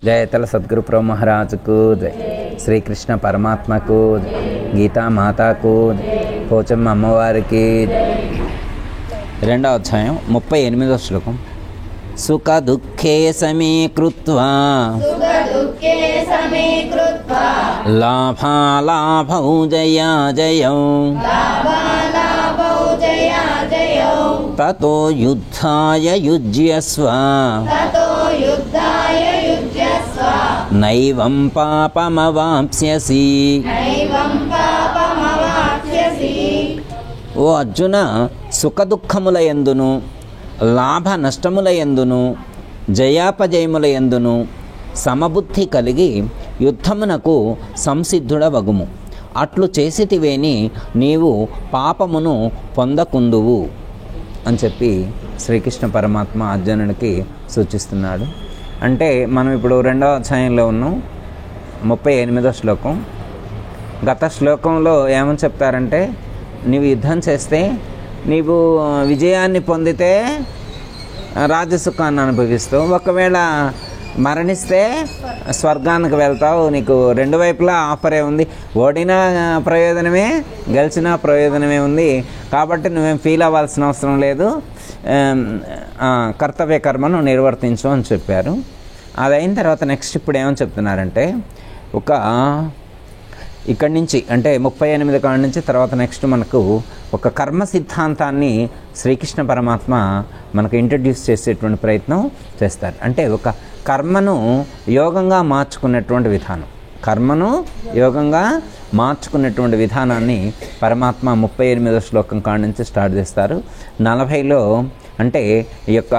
जयतल सद्गुरु प्रभु महाराज को जय, श्री कृष्ण परमात्मा को जय, गीता माता को जय, పోచమ్మ అమ్మవారికి. రెండవ అధ్యాయం 38వ శ్లోకం. సుఖ దుఃఖే సమీకృత్వా లాభాలాభౌ జయా జయౌ తతో యుద్ధాయ యుజ్యస్వ నైవం పాపమవాప్స్యసి. ఓ అర్జున, సుఖదుఖముల యందును లాభ నష్టముల యందును జయాపజయముల యందును సమబుద్ధి కలిగి యుద్ధమునకు సంసిద్ధుడవగుము. అట్లు చేసితివేని నీవు పాపమును పొందకుందువు అని చెప్పి శ్రీకృష్ణ పరమాత్మ అర్జునుడికి సూచిస్తున్నాడు. అంటే మనం ఇప్పుడు రెండవ అధ్యాయంలో ఉన్నాం, 38వ శ్లోకం. గత శ్లోకంలో ఏమని చెప్తారంటే, నీవు యుద్ధం చేస్తే నీవు విజయాన్ని పొందితే రాజసుఖాన్ని అనుభవిస్తావు, ఒకవేళ మరణిస్తే స్వర్గానికి వెళ్తావు. నీకు రెండు వైపులా ఆఫరే ఉంది, ఓడినా ప్రయోజనమే గెలిచినా ప్రయోజనమే ఉంది. కాబట్టి నువ్వేం ఫీల్ అవ్వాల్సిన అవసరం లేదు, కర్తవ్య కర్మను నిర్వర్తించు అని చెప్పారు. అది అయిన తర్వాత నెక్స్ట్ ఇప్పుడు ఏమని చెప్తున్నారంటే, ఇక్కడి నుంచి అంటే 38 కాడ నుంచి తర్వాత నెక్స్ట్ మనకు ఒక కర్మ సిద్ధాంతాన్ని శ్రీకృష్ణ పరమాత్మ మనకు ఇంట్రడ్యూస్ చేసేటువంటి ప్రయత్నం చేస్తారు. అంటే ఒక కర్మను యోగంగా మార్చుకునేటువంటి విధానం, కర్మను యోగంగా మార్చుకునేటువంటి విధానాన్ని పరమాత్మ 38వ శ్లోకం కాడ నుంచి స్టార్ట్ చేస్తారు. 40లో అంటే ఈ యొక్క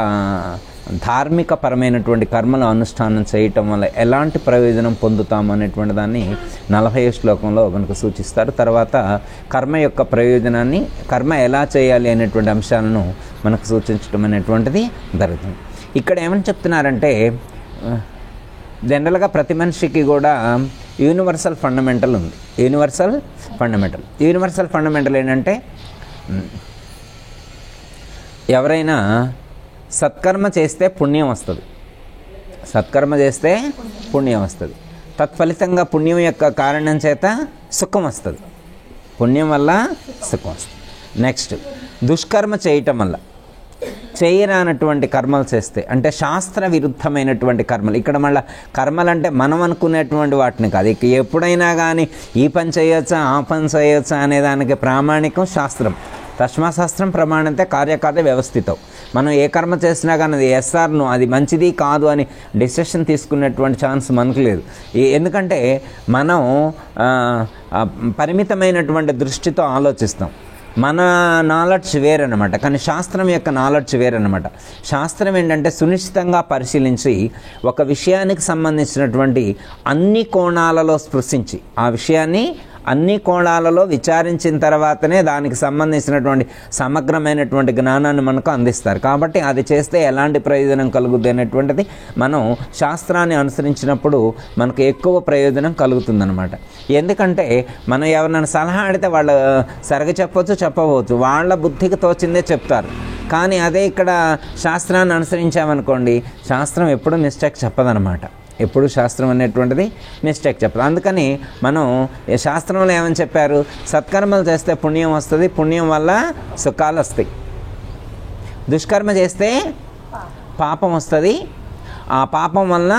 ధార్మిక పరమైనటువంటి కర్మల అనుష్ఠానం చేయటం వల్ల ఎలాంటి ప్రయోజనం పొందుతాము అనేటువంటి దాన్ని 40వ శ్లోకంలో మనకు సూచిస్తారు. తర్వాత కర్మ యొక్క ప్రయోజనాన్ని, కర్మ ఎలా చేయాలి అనేటువంటి అంశాలను మనకు సూచించడం అనేటువంటిది జరుగుతుంది. ఇక్కడ ఏమని చెప్తున్నారంటే, జనరల్గా ప్రతి మనిషికి కూడా యూనివర్సల్ ఫండమెంటల్ ఉంది. యూనివర్సల్ ఫండమెంటల్ ఏంటంటే, ఎవరైనా సత్కర్మ చేస్తే పుణ్యం వస్తుంది, తత్ఫలితంగా పుణ్యం యొక్క కారణం చేత సుఖం వస్తుంది, పుణ్యం వల్ల సుఖం వస్తుంది. నెక్స్ట్ దుష్కర్మ చేయటం వల్ల, చేయరానటువంటి కర్మలు చేస్తే అంటే శాస్త్ర విరుద్ధమైనటువంటి కర్మలు. ఇక్కడ మళ్ళీ కర్మలు అంటే మనం అనుకునేటువంటి వాటిని కాదు. ఇక ఎప్పుడైనా కానీ ఈ పని చేయొచ్చా ఆ పని చేయొచ్చా అనేదానికి ప్రామాణికం శాస్త్రం. తస్మాశాస్త్రం ప్రమాణంతే కార్యకార్య వ్యవస్థితం. మనం ఏ కర్మ చేసినా కానీ అది ఎస్ఆర్ను, అది మంచిది కాదు అని డిసిషన్ తీసుకునేటువంటి ఛాన్స్ మనకు లేదు. ఎందుకంటే మనం పరిమితమైనటువంటి దృష్టితో ఆలోచిస్తాం. మన నాలెడ్జ్ వేరనమాట, కానీ శాస్త్రం యొక్క నాలెడ్జ్ వేరనమాట. శాస్త్రం ఏంటంటే సునిశ్చితంగా పరిశీలించి ఒక విషయానికి సంబంధించినటువంటి అన్ని కోణాలలో స్పృశించి ఆ విషయాన్ని అన్ని కోణాలలో విచారించిన తర్వాతనే దానికి సంబంధించినటువంటి సమగ్రమైనటువంటి జ్ఞానాన్ని మనకు అందిస్తారు. కాబట్టి అది చేస్తే ఎలాంటి ప్రయోజనం కలుగుద్ది అనేటువంటిది మనం శాస్త్రాన్ని అనుసరించినప్పుడు మనకు ఎక్కువ ప్రయోజనం కలుగుతుందన్నమాట. ఎందుకంటే మనం ఎవరినైనా సలహా అడిగితే వాళ్ళు సరిగా చెప్పవచ్చు, వాళ్ళ బుద్ధికి తోచిందే చెప్తారు. కానీ అదే ఇక్కడ శాస్త్రాన్ని అనుసరించామనుకోండి, శాస్త్రం ఎప్పుడూ మిస్టేక్ చెప్పదనమాట, ఎప్పుడు శాస్త్రం అనేటువంటిది మిస్టేక్ చెప్పదు. అందుకని మనం శాస్త్రంలో ఏమని చెప్పారు, సత్కర్మలు చేస్తే పుణ్యం వస్తుంది, పుణ్యం వల్ల సుఖాలు వస్తాయి. దుష్కర్మ చేస్తే పాపం వస్తుంది, ఆ పాపం వల్ల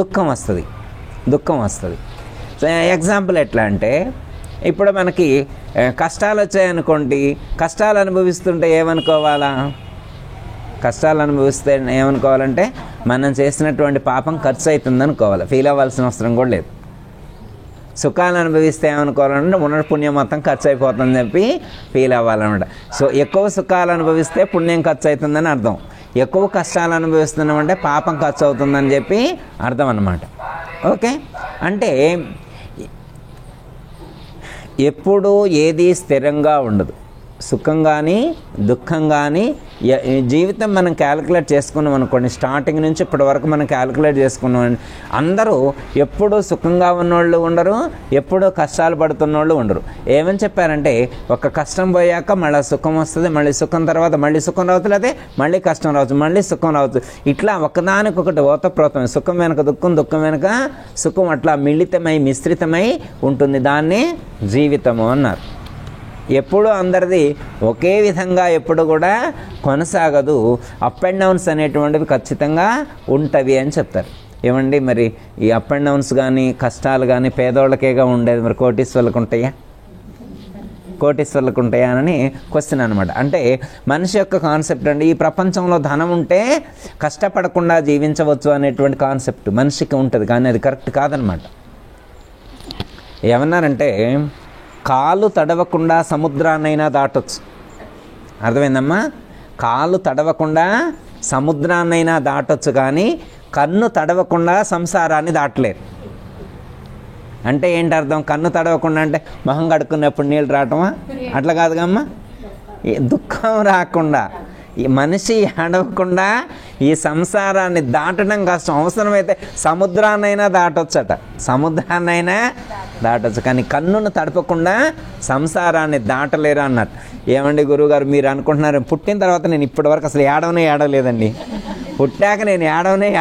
దుఃఖం వస్తుంది. ఎగ్జాంపుల్ ఎట్లా అంటే, ఇప్పుడు మనకి కష్టాలు వచ్చాయనుకోండి, కష్టాలు అనుభవిస్తుంటే ఏమనుకోవాలంటే మనం చేసినటువంటి పాపం ఖర్చు అవుతుంది అనుకోవాలి, ఫీల్ అవ్వాల్సిన అవసరం కూడా లేదు. సుఖాలు అనుభవిస్తే ఏమనుకోవాలంటే ఉన్న పుణ్యం మొత్తం ఖర్చు అయిపోతుందని చెప్పి ఫీల్ అవ్వాలన్నమాట. సో ఎక్కువ సుఖాలు అనుభవిస్తే పుణ్యం ఖర్చు అవుతుందని అర్థం, ఎక్కువ కష్టాలు అనుభవిస్తున్నామంటే పాపం ఖర్చు అవుతుందని చెప్పి అర్థం అన్నమాట. ఓకే, అంటే ఎప్పుడూ ఏది స్థిరంగా ఉండదు. సుఖం కానీ దుఃఖం కానీ జీవితం మనం క్యాలిక్యులేట్ చేసుకున్నాం అనుకోండి, స్టార్టింగ్ నుంచి ఇప్పటి వరకు మనం క్యాలిక్యులేట్ చేసుకున్నాం. అందరూ ఎప్పుడూ సుఖంగా ఉన్నోళ్ళు ఉండరు, ఎప్పుడూ కష్టాలు పడుతున్నోళ్ళు ఉండరు. ఏమని చెప్పారంటే ఒక కష్టం పోయాక మళ్ళీ సుఖం వస్తుంది, మళ్ళీ సుఖం తర్వాత మళ్ళీ సుఖం రావచ్చు, అదే మళ్ళీ కష్టం రావచ్చు, మళ్ళీ సుఖం రావచ్చు. ఇట్లా ఒకదానికొకటి ఓతప్రోతమే, సుఖం వెనక దుఃఖం, దుఃఖం వెనక సుఖం, అట్లా మిళితమై మిశ్రితమై ఉంటుంది. దాన్ని జీవితము అన్నారు. ఎప్పుడు అందరిది ఒకే విధంగా ఎప్పుడు కూడా కొనసాగదు, అప్ అండ్ డౌన్స్ అనేటువంటివి ఖచ్చితంగా ఉంటవి అని చెప్తారు. ఏమండి మరి ఈ అప్ అండ్ డౌన్స్ కానీ కష్టాలు కానీ పేదోళ్ళకేగా ఉండేది, మరి కోటీశ్వర్లకు ఉంటాయా? కోటీశ్వర్లకు ఉంటాయా అని క్వశ్చన్ అనమాట. అంటే మనిషి యొక్క కాన్సెప్ట్ అండి, ఈ ప్రపంచంలో ధనం ఉంటే కష్టపడకుండా జీవించవచ్చు అనేటువంటి కాన్సెప్ట్ మనిషికి ఉంటుంది, కానీ అది కరెక్ట్ కాదనమాట. ఏమన్నారంటే కాలు తడవకుండా సముద్రాన్నైనా దాటొచ్చు. అర్థమైందమ్మా? కాలు తడవకుండా సముద్రాన్నైనా దాటొచ్చు, కానీ కన్ను తడవకుండా సంసారాన్ని దాటలేరు. అంటే ఏంటి అర్థం? కన్ను తడవకుండా అంటే మొహం కడుక్కున్నప్పుడు నీళ్ళు రావటమా? అట్లా కాదుగమ్మా. దుఃఖం రాకుండా, ఈ మనిషి ఏడవకుండా ఈ సంసారాన్ని దాటడం కష్టం. అవసరమైతే సముద్రాన్నైనా దాటొచ్చట, సముద్రాన్నైనా దాటొచ్చు, కానీ కన్నును తడపకుండా సంసారాన్ని దాటలేరు అన్నారు. ఏమండి గురువుగారు మీరు అనుకుంటున్నారు, పుట్టిన తర్వాత నేను ఇప్పటివరకు అసలు ఏడవలేదండి, పుట్టాక నేను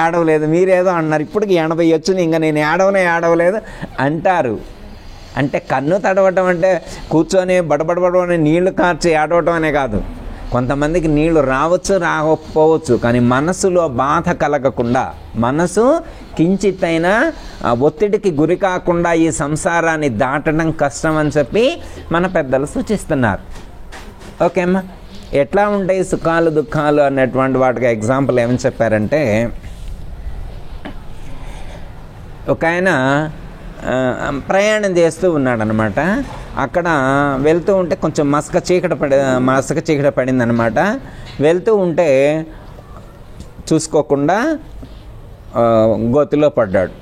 ఏడవలేదు, మీరేదో అన్నారు, ఇప్పటికి 80 వచ్చు, ఇంకా నేను ఏడవలేదు అంటారు. అంటే కన్ను తడవటం అంటే కూర్చొని బడబడబడని నీళ్లు కార్చి ఏడవటం అనే కాదు. కొంతమందికి నీళ్లు రావచ్చు, రాకపోవచ్చు, కానీ మనసులో బాధ కలగకుండా, మనసు కించిత్తైనా ఒత్తిడికి గురి కాకుండా ఈ సంసారాన్ని దాటడం కష్టం అని చెప్పి మన పెద్దలు సూచిస్తున్నారు. ఓకే అమ్మా? ఎట్లా ఉంటాయి సుఖాలు దుఃఖాలు అనేటువంటి వాటికి ఎగ్జాంపుల్ ఏమని చెప్పారంటే, ఒక ఆయన ప్రయాణం చేస్తూ ఉన్నాడనమాట. అక్కడ వెళ్తూ ఉంటే కొంచెం మసక చీకటి పడిందనమాట. వెళ్తూ ఉంటే చూసుకోకుండా గోతిలో పడ్డాడు,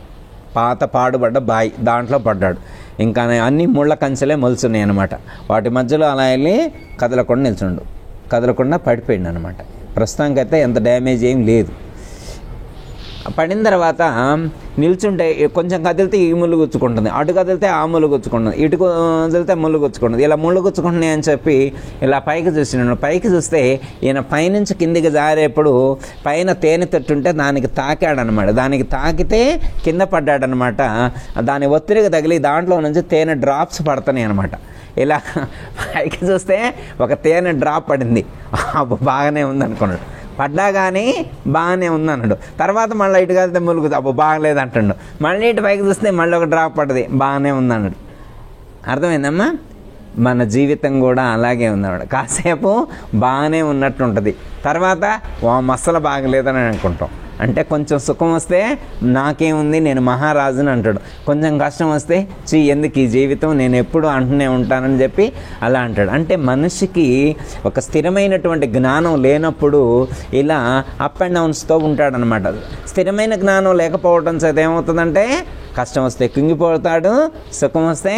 పాత పాడుబడ్డ బాయి, దాంట్లో పడ్డాడు. ఇంకా అన్ని ముళ్ళ కంచెలే మొలుచున్నాయి అనమాట. వాటి మధ్యలో అలా వెళ్ళి కదలకుండా పడిపోయింది అనమాట. ప్రస్తుతానికైతే ఎంత డ్యామేజ్ ఏం లేదు. పడిన తర్వాత నిల్చుంటే కొంచెం కదిలితే ఈ ముళ్ళు గుచ్చుకుంటుంది, అటు కదిలితే ఆ ముళ్ళు గుచ్చుకుంటుంది, ఇటు కదిలితే ముళ్ళు గుచ్చుకుంటుంది, ఇలా ముళ్ళు గుచ్చుకుంటున్నాయి అని చెప్పి ఇలా పైకి చూసినాను. పైకి చూస్తే ఈయన పైనుంచి కిందికి జారేప్పుడు పైన తేనె తట్టుంటే దానికి తాకాడనమాట. దానికి తాకితే కింద పడ్డాడనమాట. దాని ఒత్తిడికి తగిలి దాంట్లో నుంచి తేనె డ్రాప్స్ పడుతున్నాయి అనమాట. ఇలా పైకి చూస్తే ఒక తేనె డ్రాప్ పడింది, బాగానే ఉందనుకున్నాడు. పడ్డా కానీ బాగానే ఉందన్నాడు. తర్వాత మళ్ళీ ఇటు కలితే ములుగుతుంది, అబ్బో బాగలేదు అంటాడు. మళ్ళీ ఇటు పైకి చూస్తే మళ్ళీ ఒక డ్రాప్ పడ్డది, బాగానే ఉందన్నాడు. అర్థమైందమ్మా? మన జీవితం కూడా అలాగే ఉందన్నాడు. కాసేపు బాగానే ఉన్నట్టు ఉంటుంది, తర్వాత అస్సలు బాగలేదని అనుకుంటాం. అంటే కొంచెం సుఖం వస్తే నాకేముంది, నేను మహారాజుని అంటాడు. కొంచెం కష్టం వస్తే ఎందుకు ఈ జీవితం, నేను ఎప్పుడు అంటూనే ఉంటానని చెప్పి అలా అంటాడు. అంటే మనిషికి ఒక స్థిరమైనటువంటి జ్ఞానం లేనప్పుడు ఇలా అప్ అండ్ డౌన్స్తో ఉంటాడనమాట. స్థిరమైన జ్ఞానం లేకపోవడం చేత ఏమవుతుందంటే కష్టం వస్తే కుంగిపోతాడు, సుఖం వస్తే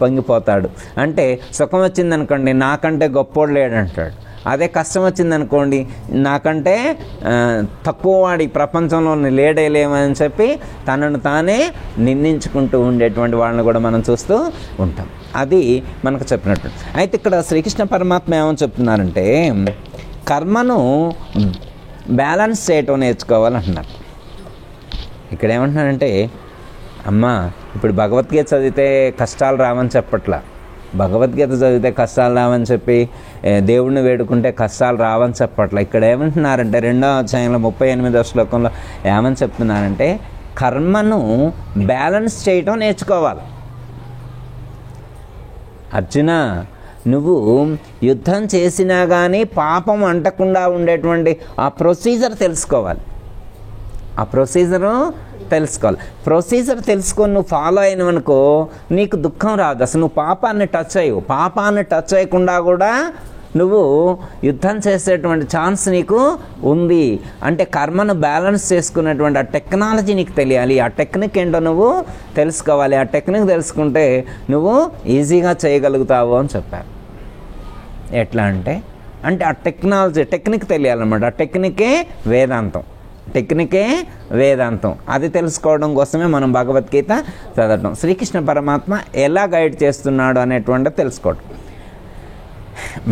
పొంగిపోతాడు. అంటే సుఖం వచ్చిందనుకోండి నాకంటే గొప్పోడు లేడంటాడు, అదే కష్టం వచ్చిందనుకోండి నాకంటే తక్కువ వాడి ప్రపంచంలో లేడేలేమని చెప్పి తనను తానే నిందించుకుంటూ ఉండేటువంటి వాళ్ళని కూడా మనం చూస్తూ ఉంటాం. అది మనకు చెప్పినట్టు. అయితే ఇక్కడ శ్రీకృష్ణ పరమాత్మ ఏమని చెప్తున్నారంటే కర్మను బ్యాలెన్స్ చేయటం నేర్చుకోవాలంటున్నారు. ఇక్కడ ఏమంటున్నారంటే అమ్మ ఇప్పుడు భగవద్గీత చదివితే కష్టాలు రావని చెప్పట్లా, భగవద్గీత చదివితే కష్టాలు రావని చెప్పి దేవుడిని వేడుకుంటే కష్టాలు రావని చెప్పట్ల. ఇక్కడ ఏమంటున్నారంటే 2వ అధ్యాయంలో 38వ శ్లోకంలో ఏమని చెప్తున్నారంటే కర్మను బ్యాలెన్స్ చేయటం నేర్చుకోవాలి. అర్జున నువ్వు యుద్ధం చేసినా కానీ పాపం అంటకుండా ఉండేటువంటి ఆ ప్రొసీజర్ తెలుసుకోవాలి. ఆ ప్రొసీజరు తెలుసుకోవాలి. ప్రొసీజర్ తెలుసుకొని నువ్వు ఫాలో అయినవనుకో నీకు దుఃఖం రాదు. అసలు నువ్వు పాపాన్ని టచ్ అయ్యవు. పాపాన్ని టచ్ చేయకుండా కూడా నువ్వు యుద్ధం చేసేటువంటి ఛాన్స్ నీకు ఉంది. అంటే కర్మను బ్యాలెన్స్ చేసుకునేటువంటి ఆ టెక్నాలజీ నీకు తెలియాలి. ఆ టెక్నిక్ ఏంటో నువ్వు తెలుసుకోవాలి. ఆ టెక్నిక్ తెలుసుకుంటే నువ్వు ఈజీగా చేయగలుగుతావు అని చెప్పారు. ఎట్లా అంటే ఆ టెక్నిక్ తెలియాలన్నమాట. ఆ టెక్నికే వేదాంతం. అది తెలుసుకోవడం కోసమే మనం భగవద్గీత చదవటం. శ్రీకృష్ణ పరమాత్మ ఎలా గైడ్ చేస్తున్నాడు అనేటువంటిది తెలుసుకోవడం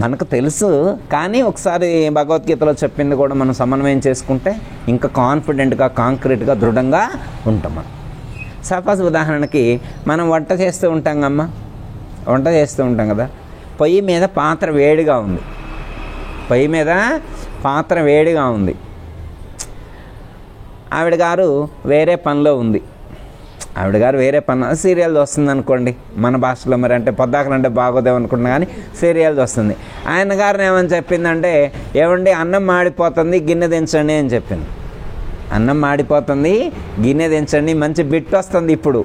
మనకు తెలుసు. కానీ ఒకసారి భగవద్గీతలో చెప్పింది కూడా మనం సమన్వయం చేసుకుంటే ఇంకా కాన్ఫిడెంట్గా, కాంక్రీట్గా, దృఢంగా ఉంటాం మనం. సపోజ్ ఉదాహరణకి మనం వంట చేస్తూ ఉంటాం కదా. పొయ్యి మీద పాత్ర వేడిగా ఉంది. ఆవిడ గారు వేరే పనిలో సీరియల్ వస్తుంది అనుకోండి, మన భాషలో మరి అంటే పొద్దాకలంటే బాగోదేమో అనుకుంటున్నా కానీ సీరియల్ వస్తుంది. ఆయన గారిని ఏమని చెప్పిందంటే, ఏమండి అన్నం మాడిపోతుంది గిన్నె దించండి అని చెప్పింది. అన్నం మాడిపోతుంది గిన్నె దించండి, మంచి బిట్ వస్తుంది. ఇప్పుడు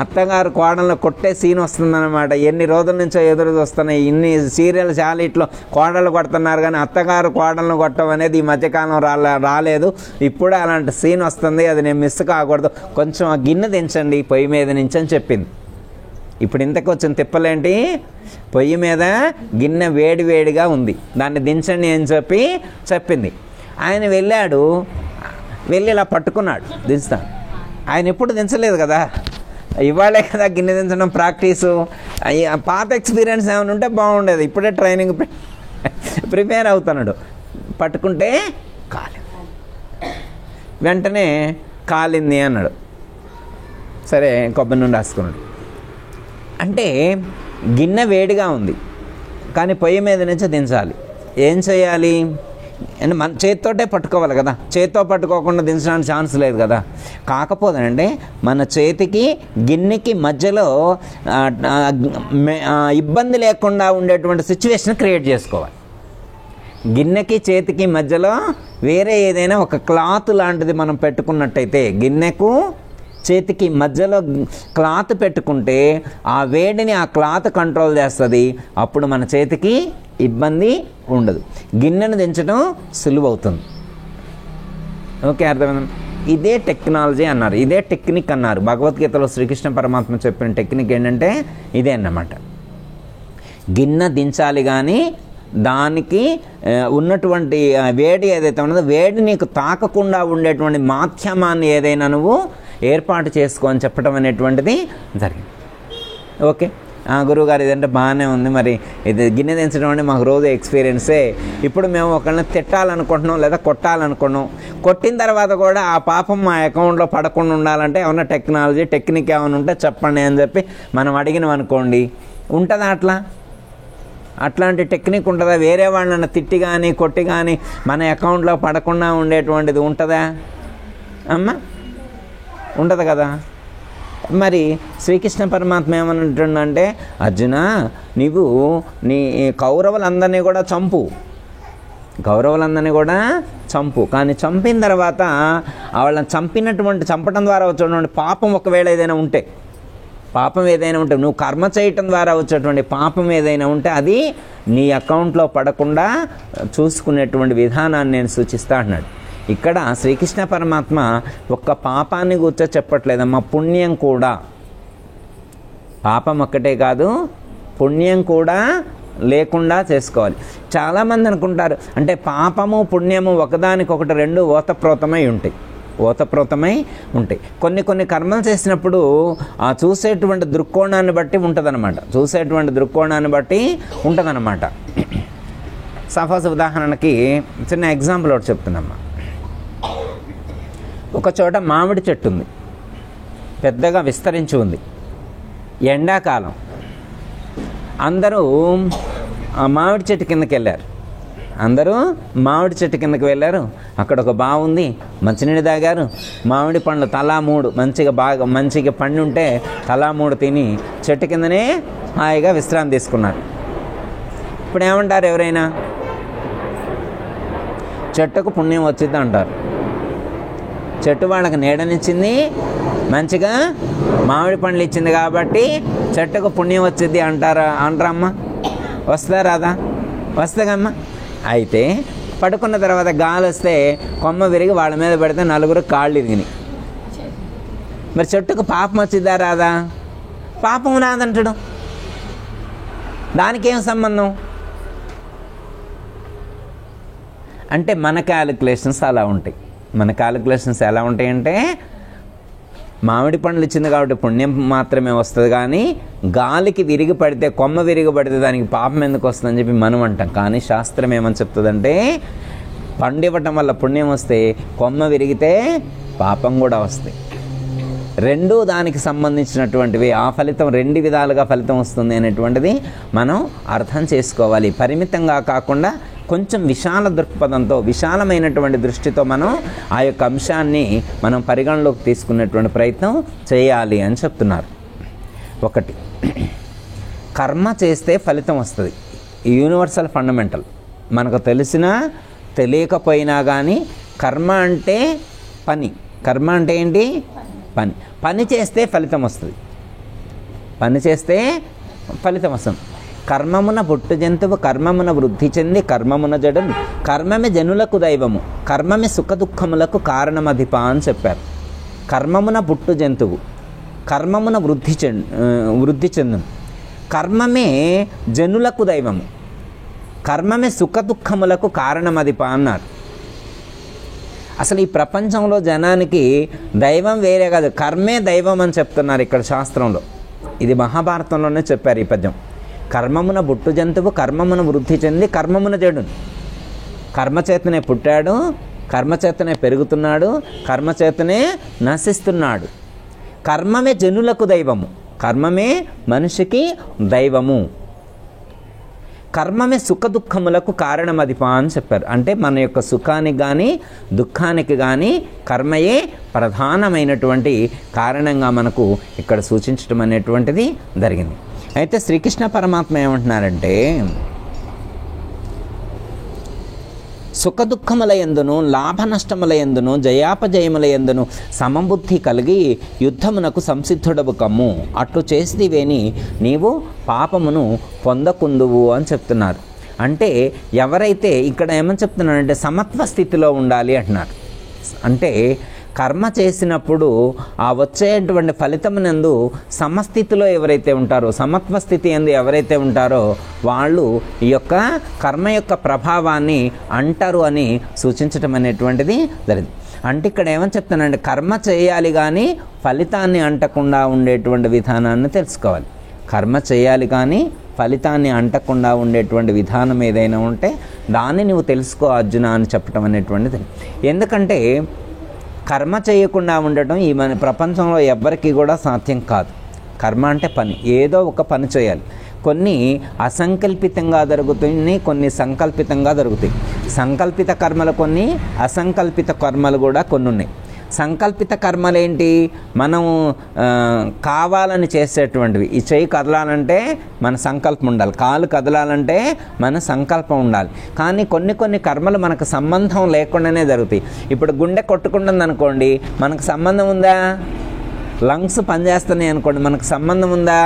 అత్తగారు కోడలను కొట్టే సీన్ వస్తుందన్నమాట. ఎన్ని రోజుల నుంచో ఎదురు చూస్తున్నాయి. ఇన్ని సీరియల్ చాలా ఇట్లో కోడలు కొడుతున్నారు కానీ అత్తగారు కోడలను కొట్టడం అనేది ఈ మధ్యకాలం రాలేదు. ఇప్పుడు అలాంటి సీన్ వస్తుంది, అది నేను మిస్ కాకూడదు, కొంచెం ఆ గిన్నె దించండి పొయ్యి మీద నుంచి అని చెప్పింది. ఇప్పుడు ఇంతకు వచ్చిన తిప్పలేంటి, పొయ్యి మీద గిన్నె వేడిగా ఉంది, దాన్ని దించండి అని చెప్పింది. ఆయన వెళ్ళి ఇలా పట్టుకున్నాడు, దించుతాను. ఆయన ఎప్పుడు దించలేదు కదా, ఇవాళే కదా గిన్నె దించడం ప్రాక్టీసు. పాత ఎక్స్పీరియన్స్ ఏమైనా ఉంటే బాగుండేది. ఇప్పుడే ట్రైనింగ్ ప్రిపేర్ అవుతున్నాడు. పట్టుకుంటే వెంటనే కాలింది అన్నాడు. సరే కొబ్బరి నూనె రాసుకున్నాడు. అంటే గిన్నె వేడిగా ఉంది కానీ పొయ్యి మీద నుంచి దించాలి. ఏం చేయాలి అంటే మన చేతితోటే పట్టుకోవాలి కదా, చేతితో పట్టుకోకుండా దించడానికి ఛాన్స్ లేదు కదా. కాకపోతే మన చేతికి గిన్నెకి మధ్యలో ఇబ్బంది లేకుండా ఉండేటువంటి సిచ్యువేషన్ క్రియేట్ చేసుకోవాలి. గిన్నెకి చేతికి మధ్యలో వేరే ఏదైనా ఒక క్లాత్ లాంటిది మనం పెట్టుకున్నట్టయితే, గిన్నెకు చేతికి మధ్యలో క్లాత్ పెట్టుకుంటే ఆ వేడిని ఆ క్లాత్ కంట్రోల్ చేస్తుంది. అప్పుడు మన చేతికి ఇబ్బంది ఉండదు, గిన్నెను దించడం సులువవుతుంది. ఓకే, అర్థమైంది. ఇదే టెక్నాలజీ అన్నారు, ఇదే టెక్నిక్ అన్నారు. భగవద్గీతలో శ్రీకృష్ణ పరమాత్మ చెప్పిన టెక్నిక్ ఏంటంటే ఇదే అన్నమాట. గిన్నె దించాలి కానీ దానికి ఉన్నటువంటి వేడి ఏదైతే ఉన్నదో వేడి నీకు తాకకుండా ఉండేటువంటి మాధ్యమాన్ని ఏదైనా నువ్వు ఏర్పాటు చేసుకో అని చెప్పడం అనేటువంటిది జరిగింది. ఓకే, గురువుగారు ఇదంటే బాగానే ఉంది, మరి ఇది గిన్నె దించడం అంటే మాకు రోజు ఎక్స్పీరియన్సే. ఇప్పుడు మేము ఒకళ్ళని తిట్టాలనుకుంటున్నాం లేదా కొట్టాలనుకున్నాం, కొట్టిన తర్వాత కూడా ఆ పాపం మా అకౌంట్లో పడకుండా ఉండాలంటే ఏమన్నా టెక్నిక్ ఏమైనా ఉంటే చెప్పండి అని చెప్పి మనం అడిగినాం అనుకోండి, ఉంటుందా అట్లాంటి టెక్నిక్ ఉంటుందా? వేరే వాళ్ళని తిట్టి కానీ కొట్టి కానీ మన అకౌంట్లో పడకుండా ఉండేటువంటిది ఉంటుందా అమ్మ? ఉండదు కదా. మరి శ్రీకృష్ణ పరమాత్మ ఏమంటుండంటే, అర్జున నీవు నీ కౌరవులందరినీ కూడా చంపు, కానీ చంపిన తర్వాత వాళ్ళని చంపడం ద్వారా వచ్చేటువంటి పాపం ఒకవేళ ఏదైనా ఉంటే నువ్వు కర్మ చేయటం ద్వారా వచ్చేటువంటి పాపం ఏదైనా ఉంటే అది నీ అకౌంట్లో పడకుండా చూసుకునేటువంటి విధానాన్ని నేను సూచిస్తా అన్నాడు. ఇక్కడ శ్రీకృష్ణ పరమాత్మ ఒక్క పాపాన్ని కూర్చో చెప్పట్లేదమ్మా, పుణ్యం కూడా, పాపం ఒక్కటే కాదు పుణ్యం కూడా లేకుండా చేసుకోవాలి. చాలామంది అనుకుంటారు అంటే పాపము పుణ్యము ఒకదానికొకటి రెండు ఓతప్రోతమై ఉంటాయి. కొన్ని కర్మలు చేసినప్పుడు ఆ చూసేటువంటి దృక్కోణాన్ని బట్టి ఉంటుందన్నమాట. సపోజ్ ఉదాహరణకి చిన్న ఎగ్జాంపుల్ ఒకటి చెప్తున్నామ్మా. ఒక చోట మామిడి చెట్టు ఉంది, పెద్దగా విస్తరించి ఉంది. ఎండాకాలం అందరూ ఆ మామిడి చెట్టు కిందకి వెళ్ళారు. అక్కడ ఒక బావి ఉంది, మంచినీళ్ళు తాగారు. మామిడి పండ్లు తలా 3 మంచిగా పండు ఉంటే తలా 3 తిని చెట్టు కిందనే హాయిగా విశ్రాంతి తీసుకున్నారు. ఇప్పుడు ఏమంటారు ఎవరైనా? చెట్టుకు పుణ్యం వచ్చింది అంటారు. చెట్టు వాళ్ళకి నీడనిచ్చింది, మంచిగా మామిడి పండ్లు ఇచ్చింది కాబట్టి చెట్టుకు పుణ్యం వచ్చింది అంటారమ్మా? వస్తుందా రాదా? వస్తుందమ్మా. అయితే పడుకున్న తర్వాత గాలి వస్తే కొమ్మ విరిగి వాళ్ళ మీద పెడితే 4 కాళ్ళు ఇరిగినాయి. మరి చెట్టుకు పాపం వచ్చిందా రాదా? పాపం రాదంటాడు. దానికేం సంబంధం అంటే మన క్యాలిక్యులేషన్స్ అలా ఉంటాయి. మన క్యాలిక్యులేషన్స్ ఎలా ఉంటాయంటే మామిడి పండ్లు ఇచ్చింది కాబట్టి పుణ్యం మాత్రమే వస్తుంది, కానీ గాలికి విరిగి పడితే కొమ్మ విరిగి పడితే దానికి పాపం ఎందుకు వస్తుందని చెప్పి మనం అంటాం. కానీ శాస్త్రం ఏమని చెప్తుందంటే పండు ఇవ్వటం వల్ల పుణ్యం వస్తే కొమ్మ విరిగితే పాపం కూడా వస్తాయి. రెండూ దానికి సంబంధించినటువంటివి. ఆ ఫలితం రెండు విధాలుగా ఫలితం వస్తుంది అనేటువంటిది మనం అర్థం చేసుకోవాలి. పరిమితంగా కాకుండా కొంచెం విశాల దృక్పథంతో, విశాలమైనటువంటి దృష్టితో మనం ఆ యొక్క అంశాన్ని మనం పరిగణలోకి తీసుకునేటువంటి ప్రయత్నం చేయాలి అని చెప్తున్నారు. ఒకటి, కర్మ చేస్తే ఫలితం వస్తుంది. Universal fundamental. మనకు తెలిసినా తెలియకపోయినా కానీ కర్మ అంటే పని. కర్మ అంటే ఏంటి? పని. పని చేస్తే ఫలితం వస్తుంది. పని చేస్తే ఫలితం వస్తుంది. కర్మమున పుట్టు జంతువు కర్మమున వృద్ధి చెంది కర్మమున జడను కర్మమే జనులకు దైవము కర్మమే సుఖ దుఃఖములకు కారణమధిప అని చెప్పారు. కర్మమున పుట్టు జంతువు కర్మమున వృద్ధి చెందును కర్మమే జనులకు దైవము కర్మమే సుఖ దుఃఖములకు కారణమధిప అన్నారు. అసలు ఈ ప్రపంచంలో జనానికి దైవం వేరే కాదు, కర్మే దైవం అని చెప్తున్నారు ఇక్కడ శాస్త్రంలో. ఇది మహాభారతంలోనే చెప్పారు ఈ పద్యం. కర్మమున పుట్టు జంతువు కర్మమున వృద్ధి చెంది కర్మమున జడును. కర్మచేతనే పుట్టాడు, కర్మచేతనే పెరుగుతున్నాడు, కర్మచేతనే నశిస్తున్నాడు. కర్మమే జనులకు దైవము, కర్మమే మనిషికి దైవము, కర్మమే సుఖ దుఃఖములకు కారణమధిప అని చెప్పారు. అంటే మన యొక్క సుఖానికి కానీ దుఃఖానికి కానీ కర్మయే ప్రధానమైనటువంటి కారణంగా మనకు ఇక్కడ సూచించడం అనేటువంటిది జరిగింది. అయితే శ్రీకృష్ణ పరమాత్మ ఏమంటున్నారంటే సుఖ దుఃఖముల యందును లాభ నష్టముల యందును జయాపజయముల యందును సమబుద్ధి కలిగి యుద్ధమునకు సంసిద్ధుడవు కమ్ము, అట్లు చేసిదివేని నీవు పాపమును పొందకుందువు అని చెప్తున్నారు. అంటే ఎవరైతే ఇక్కడ ఏమని చెప్తున్నారంటే సమత్వ స్థితిలో ఉండాలి అంటున్నారు. అంటే కర్మ చేసినప్పుడు ఆ వచ్చేటువంటి ఫలితమునందు సమస్థితిలో ఎవరైతే ఉంటారో, సమత్వ స్థితి యందు ఎవరైతే ఉంటారో వాళ్ళు ఈ యొక్క కర్మ యొక్క ప్రభావాన్ని అంటారు అని సూచించటం అనేటువంటిది జరిగింది. అంటే ఇక్కడ ఏమని చెప్తానంటే కర్మ చేయాలి కానీ ఫలితాన్ని అంటకుండా ఉండేటువంటి విధానాన్ని తెలుసుకోవాలి. కర్మ చేయాలి కానీ ఫలితాన్ని అంటకుండా ఉండేటువంటి విధానం ఏదైనా ఉంటే దాన్ని నువ్వు తెలుసుకో అర్జున అని చెప్పటం అనేటువంటిది. ఎందుకంటే కర్మ చేయకుండా ఉండటం ఈ మన ప్రపంచంలో ఎవ్వరికీ కూడా సాధ్యం కాదు. కర్మ అంటే పని, ఏదో ఒక పని చేయాలి. కొన్ని అసంకల్పితంగా జరుగుతాయి, కొన్ని సంకల్పితంగా జరుగుతాయి. సంకల్పిత కర్మలు కొన్ని, అసంకల్పిత కర్మలు కూడా కొన్ని ఉన్నాయి. సంకల్పిత కర్మలు ఏంటి? మనం కావాలని చేసేటువంటివి. ఈ చెయ్యి కదలాలంటే మన సంకల్పం ఉండాలి, కాలు కదలాలంటే మన సంకల్పం ఉండాలి. కానీ కొన్ని కర్మలు మనకు సంబంధం లేకుండానే జరుగుతాయి. ఇప్పుడు గుండె కొట్టుకుంటుంది అనుకోండి, మనకు సంబంధం ఉందా? లంగ్స్ పనిచేస్తున్నాయి అనుకోండి, మనకు సంబంధం ఉందా?